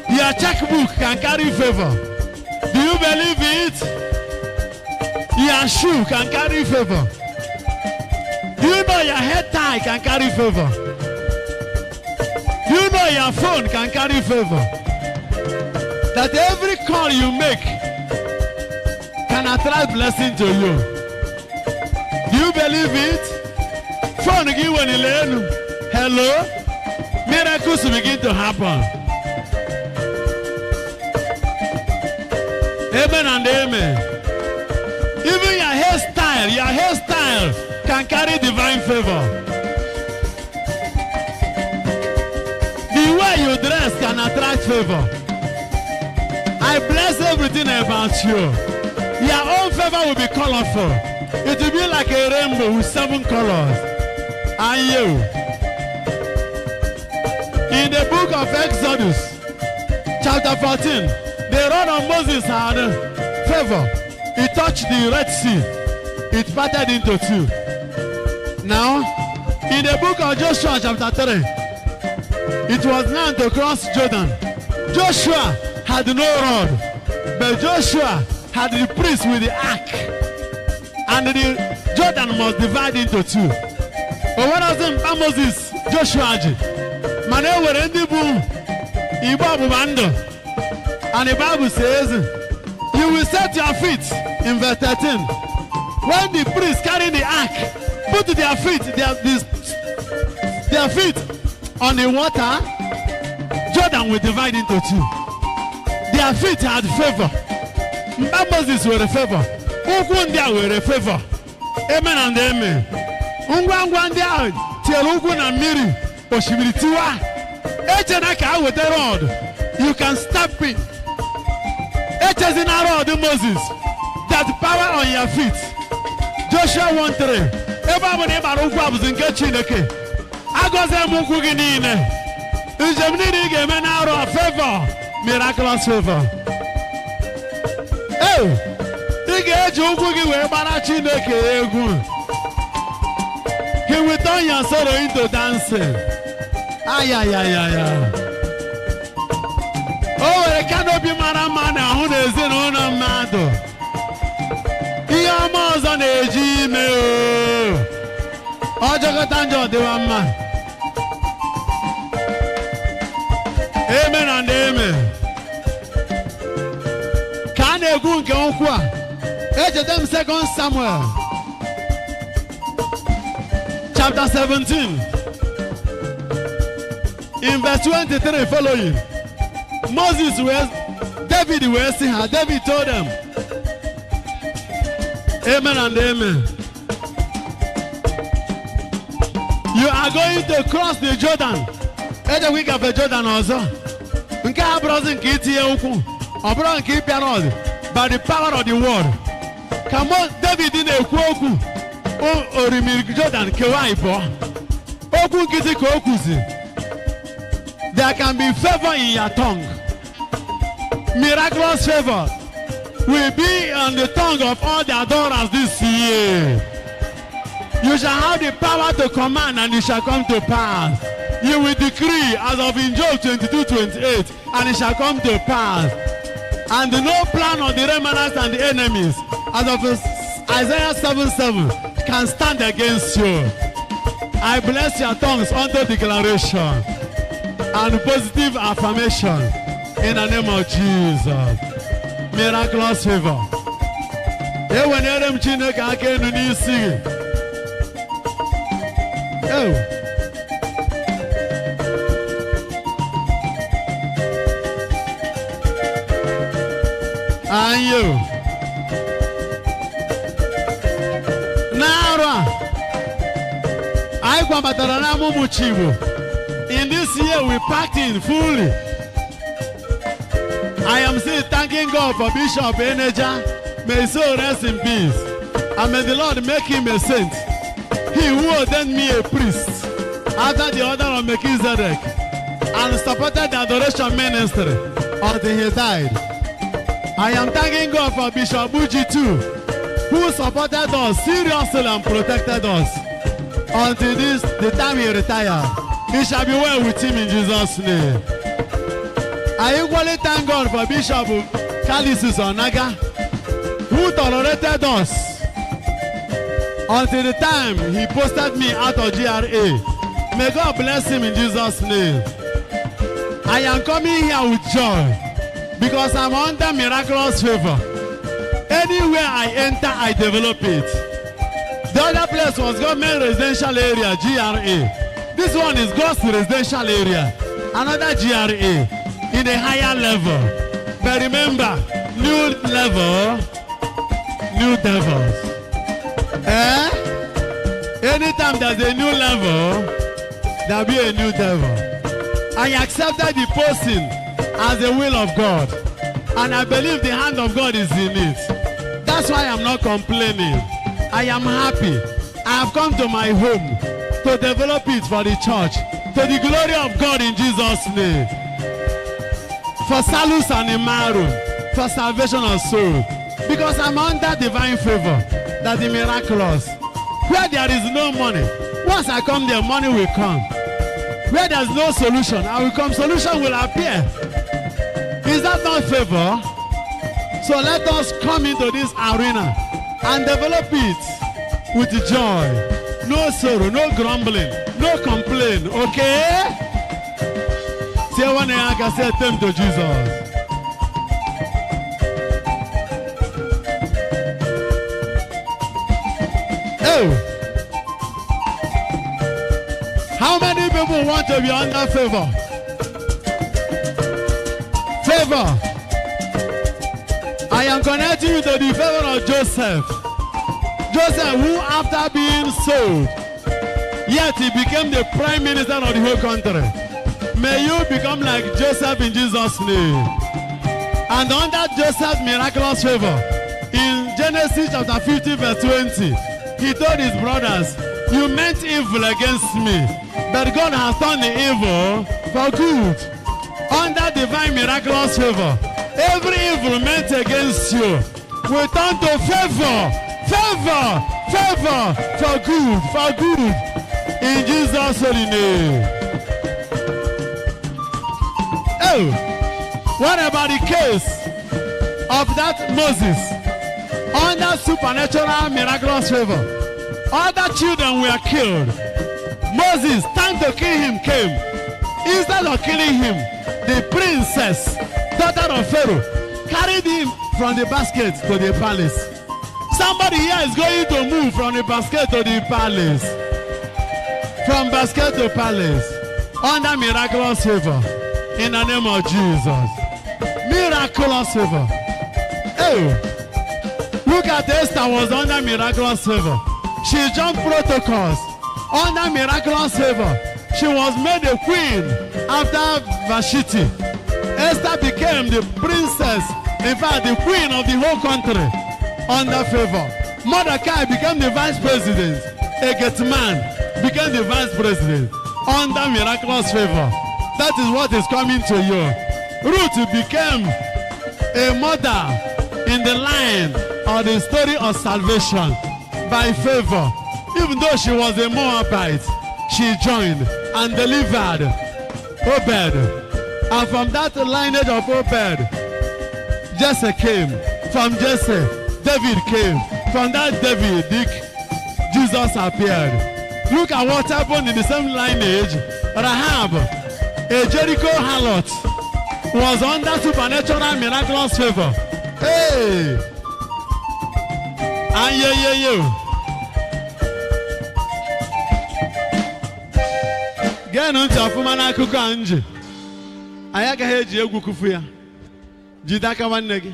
Your checkbook can carry favor. Do you believe it? Your shoe can carry favor. Do you know your head tie can carry favor? Do you know your phone can carry favor? That every call you make can attract blessing to you. Do you believe it? Phone give when you learn. Hello? Miracles will begin to happen. Amen and amen. Even your hairstyle can carry divine favor. The way you dress can attract favor. I bless everything about you. Your own favor will be colorful. It will be like a rainbow with 7 colors. And you. In the book of Exodus, chapter 14, the rod of Moses had favor. He touched the Red Sea. It parted into 2. Now, in the book of Joshua, chapter 3, it was now to cross Jordan. Joshua had no rod, but Joshua had the priest with the ark. And the Jordan must divide into 2. But what does Moses Joshua do? Mane were ndị bụ Igbo ọgbụgba ndụ. And the Bible says, you will set your feet in verse 13. When the priests carry the ark, put their feet on the water, Jordan will divide into 2. Their feet had favor. Moses were a favor. Ukwu ndị a were favor. Amen and amen. Ngwa ndị a tiere ukwu na mmiri osimiri tiwa. Echena ka wete rod. You can step in. Echezina rod Moses. That power on your feet. Joshua 1:3. Ebe ọ bụ na ịgbara ụkwụ abụzụ nke Chineke. Agọzie m ụkwụ gị niile. Njem niile ị ga-eme na-arụ favor. Miraculous favor. Ị ga-eji ụkwụ gị wee gbara Chineke egwu. He will turn your sorrow into dancing. Ayayayaya. O were kanopi mara mma n'ahụ na ezinụlọ mmadụ. Ihe ọma ọzọ na-eji ime o. Ọ jọkọta njọ dịwa mma. Amen and amen. Ka a na-egwu nke okwu a, echeta m 2 Samuel chapter 17 in verse 23 following. David told them, amen and amen. You are going to cross the Jordan. Eje week of the Jordan also. Nke a brother nke itinye ukwu. Ọ bụrụ nke ịpịa rod by the power of the word. Come on, David na-ekwu okwu. Orimiri Jordan kewa ibo. Okwu nkịtị ka o kwuzi. There can be favor in your tongue. Miraculous favor will be on the tongue of all the adorers this year. You shall have the power to command and it shall come to pass. You will decree as of in Job 22:28 and it shall come to pass. And no plan of the remnants and the enemies as of Isaiah 7:7 can stand against you. I bless your tongues unto declaration and positive affirmation in the name of Jesus. Miraculous favor. Ewenere m Chineke aka enu n'isi. And you. Nara. I kwabatara na mumu chibu. In this year we packed in fully. I am still thanking God for Bishop Eneja. May his soul rest in peace. And may the Lord make him a saint. He who ordained me a priest after the order of Melchizedek and supported the Adoration Ministry until he died. I am thanking God for Bishop Buji too, who supported us seriously and protected us until the time he retired. It shall be well with him in Jesus' name. I equally thank God for Bishop Kalisus Onaga, who tolerated us until the time he posted me out of GRA. May God bless him in Jesus' name. I am coming here with joy because I'm under miraculous favor. Anywhere I enter, I develop it. The other place was government residential area, GRA. This one is God's residential area, another GRA in a higher level. But remember, new level, new devils. Anytime there's a new level, there'll be a new devil. I accepted the posting as the will of God, and I believe the hand of God is in it. That's why I'm not complaining. I am happy. I have come to my home to develop it for the church, to the glory of God in Jesus' name. For salus and imarum, for salvation of soul. Because I'm under divine favor, that the miraculous. Where there is no money, once I come there, money will come. Where there's no solution, I will come, solution will appear. Is that not favor? So let us come into this arena and develop it with joy. No sorrow, no grumbling, no complaint, okay? Say one thing I can say them to Jesus. Oh! How many people want to be under favor? Favor. I am connecting you to the favor of Joseph. Joseph, who after being sold, yet he became the prime minister of the whole country. May you become like Joseph in Jesus' name. And under Joseph's miraculous favor, in Genesis chapter 50 verse 20, he told his brothers, you meant evil against me, but God has turned the evil for good. Under divine miraculous favor, every evil meant against you will turn to favor, favor, favor, for good, for good. In Jesus' holy name. Oh, what about the case of that Moses? Under supernatural miraculous favor, other children were killed. Moses, time to kill him, came. Instead of killing him, the princess, daughter of Pharaoh, carried him from the basket to the palace. Somebody here is going to move from the basket to the palace. From basket to palace. Under miraculous favor. In the name of Jesus. Miraculous favor. Oh, look at Esther was under miraculous favor. She jumped protocols. Under miraculous favor. She was made a queen after Vashti. Esther became the princess, in fact, the queen of the whole country under favor. Mordecai became the vice president. Egetman became the vice president under miraculous favor. That is what is coming to you. Ruth became a mother in the line of the story of salvation by favor. Even though she was a Moabite, she joined and delivered Obed. And from that lineage of Obed, Jesse came. From Jesse, David came. From that David, Jesus appeared. Look at what happened in the same lineage. Rahab, a Jericho harlot, was under supernatural miraculous favor. Hey! And Get on to Fumana Kukanji. I can hear you Kufuya. Jidaka one negi.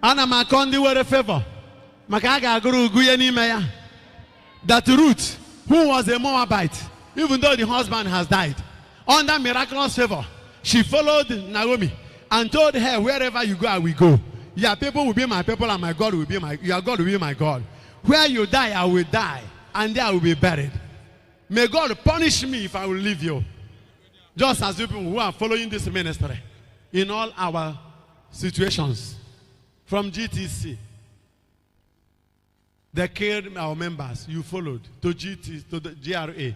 Anna Makondi were a favor. Makaga Guru Guyani Maya. That Ruth, who was a Moabite, even though the husband has died, under miraculous favor, she followed Naomi and told her, wherever you go, I will go. Your people will be my people and my God will be your God will be my God. Where you die, I will die, and there I will be buried. May God punish me if I will leave you. Just as people who are following this ministry in all our situations. From GTC, they killed our members. You followed to GT, to the GRA.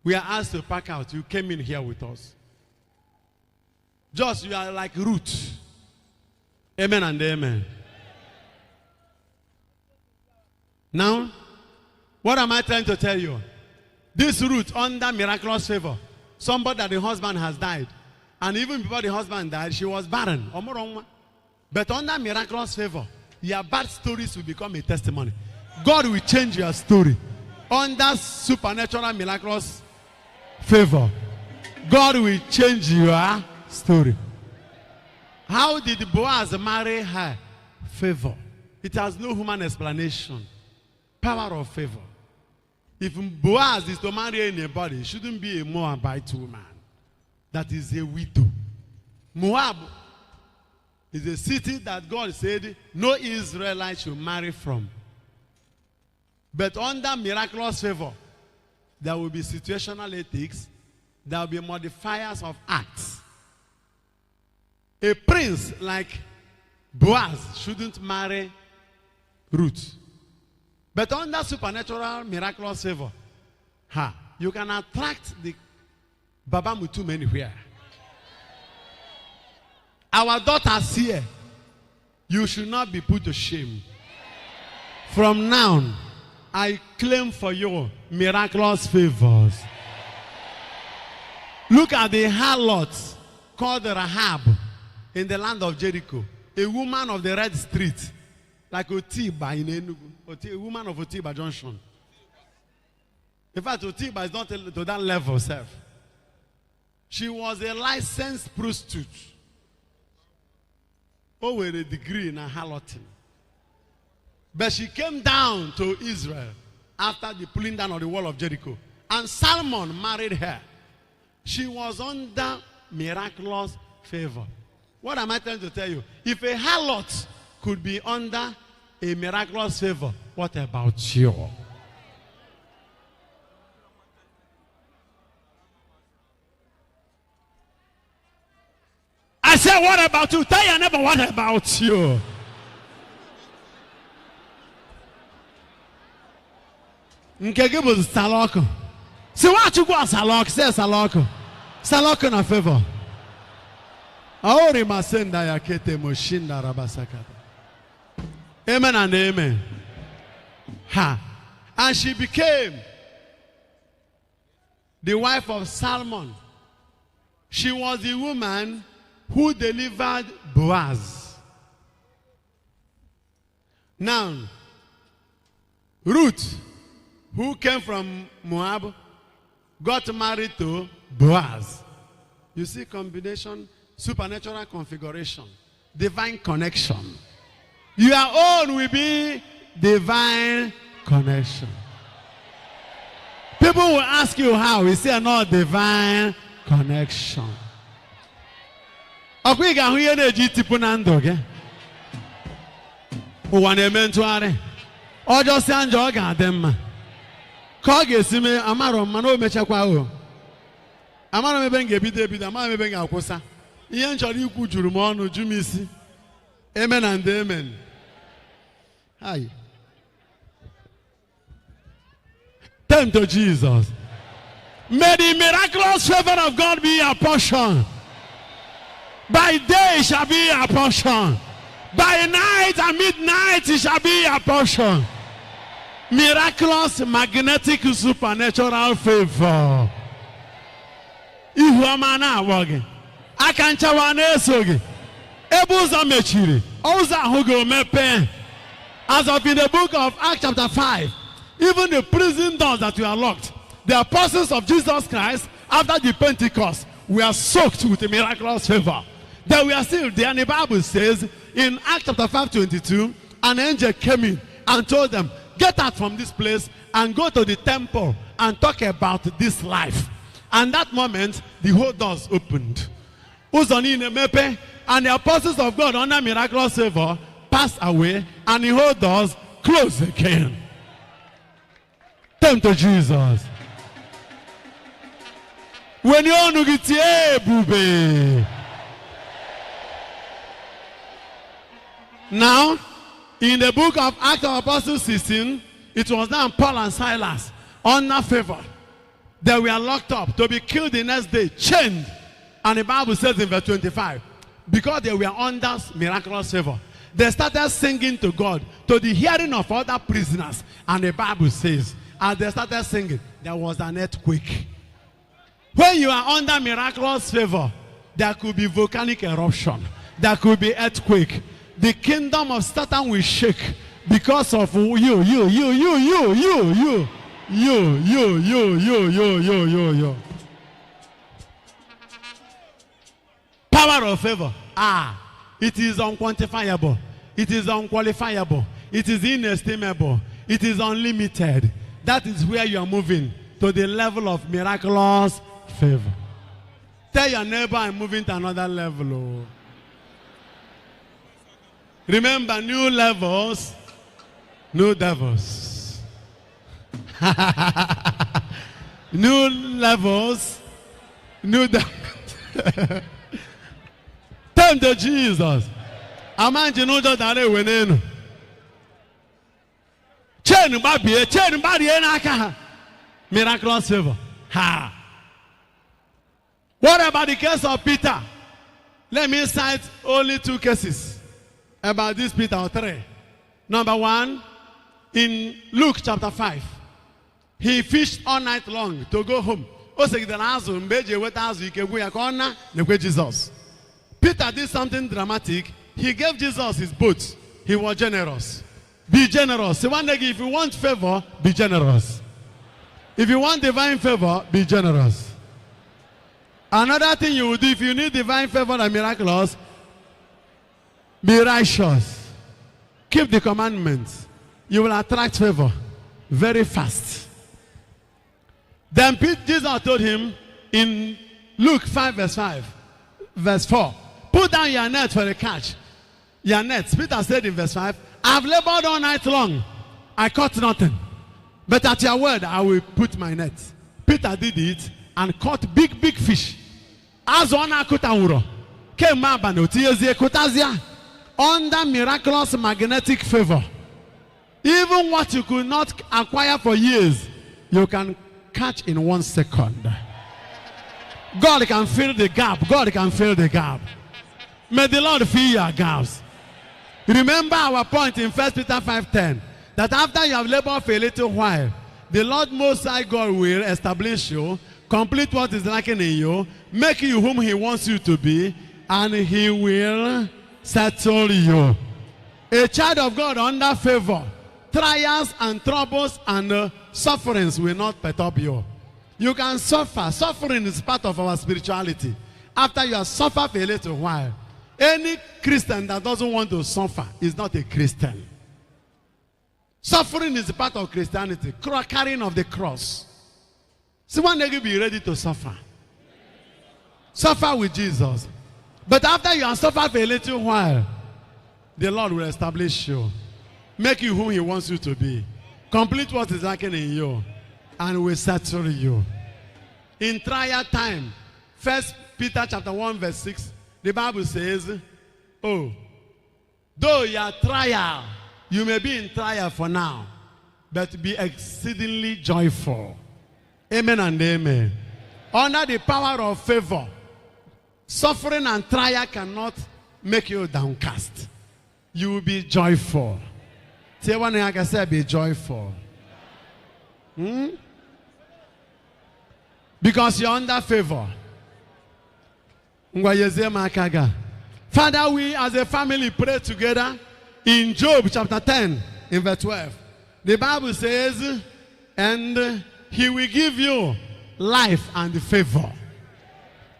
We are asked to pack out. You came in here with us. Just you are like Ruth. Amen and amen. Now, what am I trying to tell you? This Ruth, under miraculous favor, somebody that the husband has died, and even before the husband died, she was barren. But under miraculous favor, your bad stories will become a testimony. God will change your story. Under supernatural miraculous favor, God will change your story. How did Boaz marry her? Favor. It has no human explanation. Power of favor. If Boaz is to marry anybody, it shouldn't be a Moabite woman. That is a widow. Moab is a city that God said no Israelite should marry from. But under miraculous favor, there will be situational ethics, there will be modifiers of acts. A prince like Boaz shouldn't marry Ruth. But under supernatural miraculous favor, you can attract the Baba Mutum anywhere. Our daughters here, you should not be put to shame. From now, I claim for you miraculous favors. Look at the harlot called Rahab in the land of Jericho. A woman of the red street, like Otiba in Enugu. A woman of Otiba Junction. In fact, Otiba is not to that level, self. She was a licensed prostitute. With a degree in harloting. But she came down to Israel after the pulling down of the wall of Jericho. And Solomon married her. She was under miraculous favor. What am I trying to tell you? If a harlot could be under a miraculous favor, what about you? I said, what about you? Tell your neighbor, what about you? Nkege bụ saloko. Si wachukwu a saloko, say saloko. Saloko na favor. Aori masenda ya kete moshinda rabasakata. Amen and amen. And she became the wife of Solomon. She was the woman who delivered Boaz. Now, Ruth, who came from Moab, got married to Boaz. You see combination, supernatural configuration, divine connection. Your own will be divine connection. People will ask you how. We say no divine connection. Ọkwa ị ga-ahụ ihe na-eji tipu na ndụ gị. Ụwa na-eme ntụgharị. Ọjọsịa njọ ọ ga-adị mma. Ka ọ ga-esi mee amarọ mma na o mechakwa o. Amarọ m ebe m ga-ebido ebido, amarọ m ebe m ga-akwụsa. Ihe m chọrọ ikwu juru m ọnụ, ju m isi. Amen and amen. Hi. Turn to Jesus. May the miraculous favor of God be your portion. By day it shall be your portion. By night and midnight it shall be your portion. Miraculous, magnetic, supernatural favor. Ihu ọma na-awọ gị. Aka nchawa na-eso gị. Ebe ụzọ mechiri, ụzọ ahụ ga-emepe. As of in the book of Acts chapter 5, even the prison doors that were locked, the apostles of Jesus Christ, after the Pentecost, were soaked with a miraculous favor. They were still there, and the Bible says in Acts chapter 5:22, an angel came in and told them, get out from this place and go to the temple and talk about this life. And that moment, the whole doors opened. And the apostles of God under miraculous favor passed away, and the whole doors closed again. Turn to Jesus. When you want to get now, in the book of Acts of Apostles 16, it was now Paul and Silas under favor. They were locked up to be killed the next day, chained. And the Bible says in verse 25, because they were under miraculous favor, they started singing to God to the hearing of other prisoners. And the Bible says, as they started singing, there was an earthquake. When you are under miraculous favor, there could be volcanic eruption. There could be earthquake. The kingdom of Satan will shake because of you. Power of favor. It is unquantifiable. It is unqualifiable. It is inestimable. It is unlimited. That is where you are moving, to the level of miraculous favor. Tell your neighbor, I'm moving to another level. Oh. Remember, new levels, new devils. New levels. New dimensions. Turn to Jesus. Imagine no just that when chain baby naka. Miraculous favor. Ha. What about the case of Peter? Let me cite only 2 cases about this Peter, or 3. Number 1, in Luke chapter 5, he fished all night long to go home. Jesus. Peter did something dramatic. He gave Jesus his boat. He was generous. Be generous. If you want favor, be generous. If you want divine favor, be generous. Another thing you will do if you need divine favor and miraculous, be righteous. Keep the commandments. You will attract favor very fast. Then Jesus told him in Luke 5 verse 4, put down your net for a catch. Your nets. Peter said in verse 5, I have labored all night long. I caught nothing. But at your word, I will put my net. Peter did it and caught big fish. As one akutawuro came under miraculous magnetic favor. Even what you could not acquire for years, you can catch in 1 second. God can fill the gap. God can fill the gap. May the Lord fill your gaps. Remember our point in 1 Peter 5:10, that after you have labored for a little while, the Lord Most High God will establish you, complete what is lacking in you, make you whom he wants you to be, and he will settle you. A child of God under favor, trials and troubles and sufferings will not perturb you. You can suffer. Suffering is part of our spirituality. After you have suffered for a little while, any Christian that doesn't want to suffer is not a Christian. Suffering is part of Christianity. Carrying of the cross. So one day you'll be ready to suffer. Suffer with Jesus. But after you have suffered for a little while, the Lord will establish you. Make you who he wants you to be. Complete what is lacking in you. And will settle you. In trial time, 1 Peter chapter 1 verse 6, the Bible says, oh, though your trial, you may be in trial for now, but be exceedingly joyful. Amen and amen. Under the power of favor, suffering and trial cannot make you downcast. You will be joyful. Say one thing I can say, be joyful. Because you're under favor. Father, we as a family pray together in Job chapter 10 in verse 12. The Bible says, and he will give you life and favor.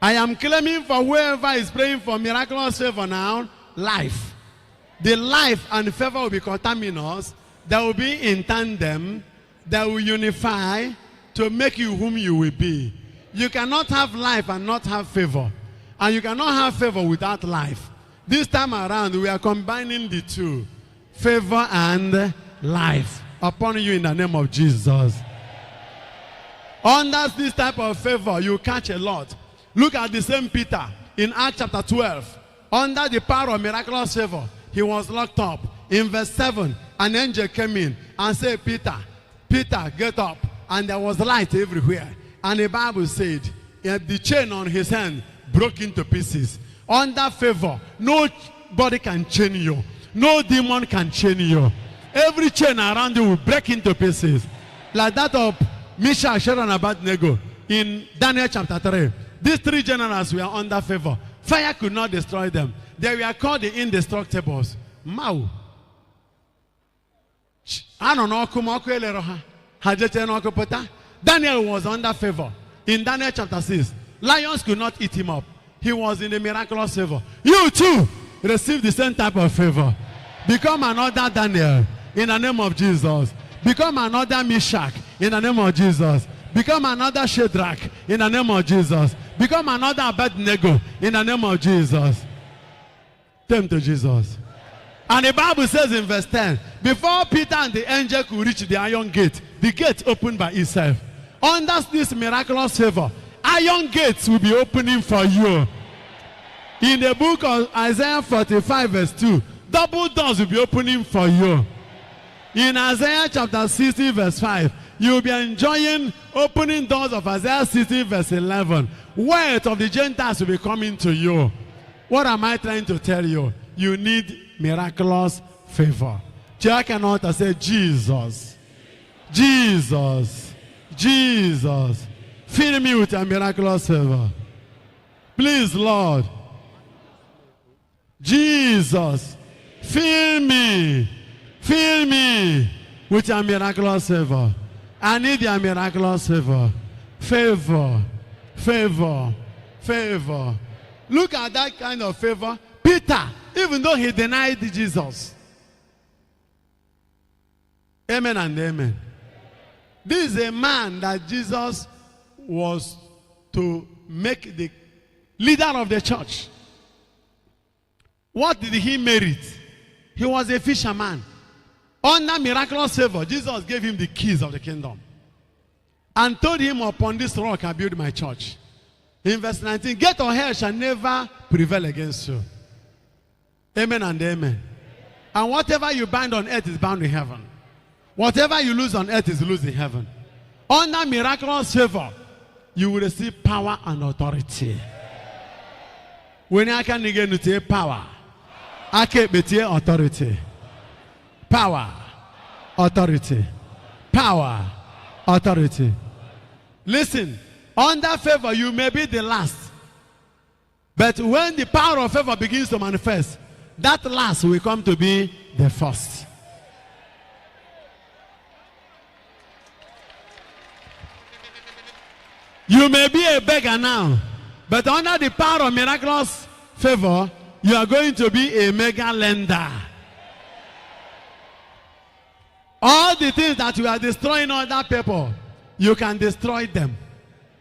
I am claiming for whoever is praying for miraculous favor now, life. The life and favor will be contaminous. That will be in tandem. That will unify to make you whom you will be. You cannot have life and not have favor. And you cannot have favor without life. This time around, we are combining the two. Favor and life upon you in the name of Jesus. Under this type of favor, you catch a lot. Look at the same Peter in Acts chapter 12. Under the power of miraculous favor, he was locked up. In verse 7, an angel came in and said, Peter, get up. And there was light everywhere. And the Bible said, the chain on his hand broke into pieces. Under favor, nobody can chain you. No demon can chain you. Every chain around you will break into pieces. Like that of Meshach, Shadrach, and Abednego in Daniel chapter 3. These 3 generals were under favor. Fire could not destroy them. They were called the indestructibles. Mau. Daniel was under favor. In Daniel chapter 6, lions could not eat him up. He was in the miraculous favor. You too receive the same type of favor. Become another Daniel in the name of Jesus. Become another Meshach in the name of Jesus. Become another Shadrach in the name of Jesus. Become another Abednego in the name of Jesus. Turn to Jesus. And the Bible says in verse 10, before Peter and the angel could reach the iron gate, the gate opened by itself. Under this miraculous favor, iron gates will be opening for you. In the book of Isaiah 45 verse 2, double doors will be opening for you. In Isaiah chapter 60 verse 5, you will be enjoying opening doors of Isaiah 60 verse 11. Wealth of the Gentiles will be coming to you. What am I trying to tell you? You need miraculous favor. Check an altar, say, Jesus, Jesus, Jesus, fill me with a miraculous favor. Please, Lord. Jesus, fill me with a miraculous favor. I need a miraculous favor. Favor, favor, favor. Look at that kind of favor. Peter, even though he denied Jesus. Amen and amen. This is a man that Jesus was to make the leader of the church. What did he merit? He was a fisherman. Under miraculous favor, Jesus gave him the keys of the kingdom and told him, upon this rock I build my church. In verse 19, gate or hell shall never prevail against you. Amen and amen. And whatever you bind on earth is bound in heaven. Whatever you lose on earth is loose in heaven. Under miraculous favor, you will receive power and authority. When I can get power, I can't be authority. Power, authority. Power, authority. Listen, under favor, you may be the last. But when the power of favor begins to manifest, that last will come to be the first. You may be a beggar now, but under the power of miraculous favor, you are going to be a mega lender. All the things that you are destroying other people, you can destroy them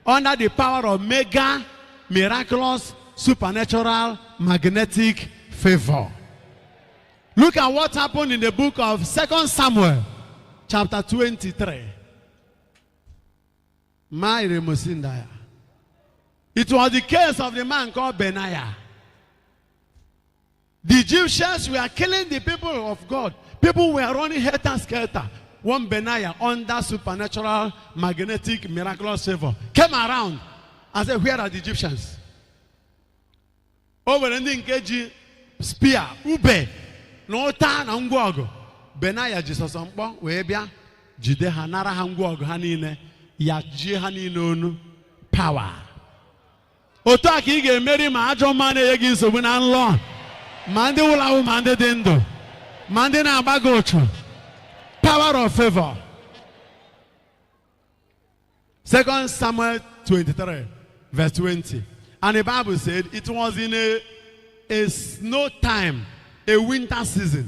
under the power of mega, miraculous, supernatural, magnetic favor. Look at what happened in the book of 2 Samuel, chapter 23. It was the case of the man called Benaiah. The Egyptians were killing the people of God. People were running helter-skelter. One Benaiah, under supernatural, magnetic, miraculous favor, came around and said, where are the Egyptians? Over the engage spear, ube, no tan and ngwago. Benaiah Jesus ampo, webia, jide hanara hangwago hanine, ya ji hanine onu, power. Otaki ge meri ma ajo mane yegi so bunan lo. Mande ula mande dendo. Mande na abagocho. Power of favor. 2 Samuel 23, verse 20. And the Bible said it was in a snow time, a winter season.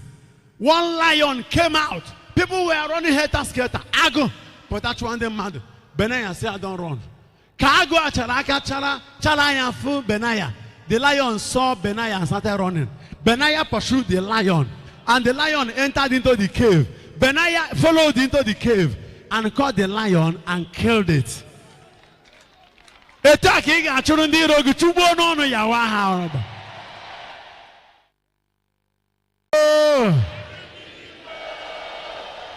One lion came out. People were running helter-skelter. Ago. But that's one them mad. Benaiah said, I don't run. Kago acharaka chala yafu Benaiah. The lion saw Benaiah and started running. Benaiah pursued the lion. And the lion entered into the cave. Benaiah followed into the cave and caught the lion and killed it.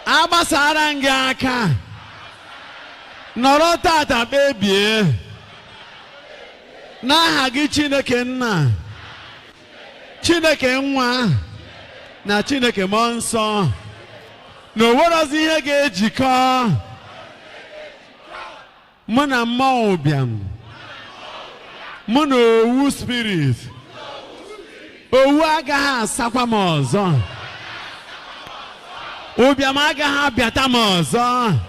Abasarangaka Norota baby na hagi Chineke nna Chineke nwa na Chineke mmụọ nsọ no warazi ihe ga-ejikọ mụ na mmụọ ụbịam mụ na owu spirit owu agaghị asakwa m ọzọ ụbịam agaghị abịata m ọzọ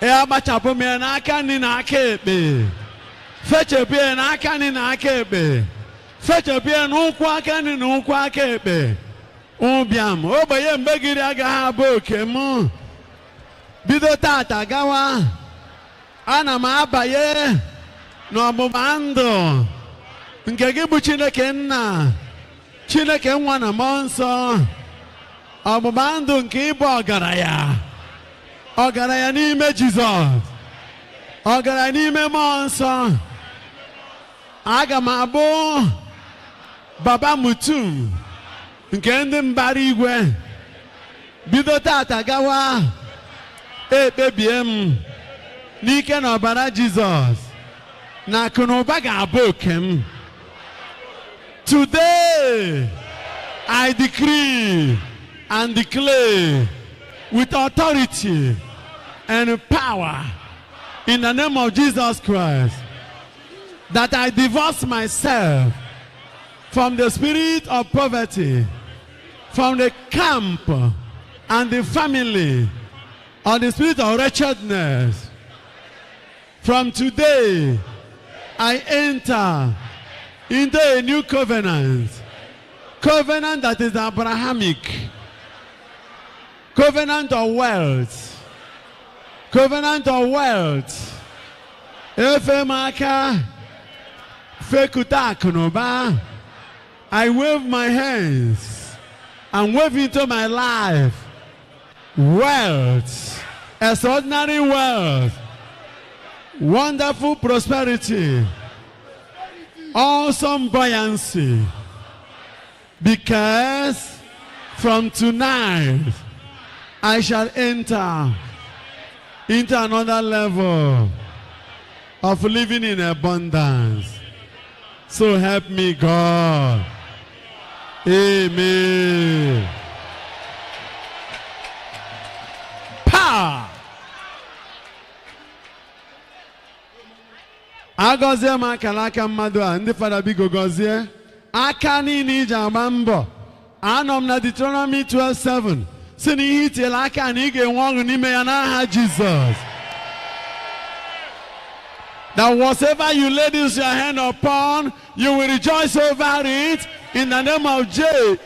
agbachapụ m ya n'aka nri na aka ekpe fechepụ ya n'aka nri na aka ekpe fechepụ ya n'ụkwụ aka nri na ụkwụ aka ekpe ụbịam ogbenye mbegiri agaghị abụ oke m bido tata gawa ana m abanye n'ọgbụgba ndụ nke gị bụ Chineke nna Chineke nwa na mmụọ nsọ ọgbụgba ndụ nke ịbụ ọgaranya ọgaranya n'ime Jizọs ọgaranya n'ime mmụọ nsọ aga m abụ Baba Mutum nke ndị mbara igwe bido tata gawa ekpebie m n'ike na ọbara Jizọs na akụ na ụba ga-abụ oke m. Today I decree and declare with authority and power in the name of Jesus Christ that I divorce myself from the spirit of poverty, from the camp and the family of the spirit of wretchedness. From today, I enter into a new covenant that is Abrahamic, covenant of wealth, Efemaka, Fekuta Kunoba. I wave my hands and wave into my life wealth, extraordinary wealth, wonderful prosperity, awesome buoyancy, because from tonight I shall enter into another level of living in abundance. So help me God. Amen. Power. Agozie m akara aka mmadụ a ndị fada biko gozie aka niile iji agba mbọ. Anọ m na Deuteronomy 12:7 si na ihe itiela aka na ị ga-enwe ọṅụ n'ime ya n'aha Jizọs. That whatever you lay this your hand upon, you will rejoice over it in the name of Jesus.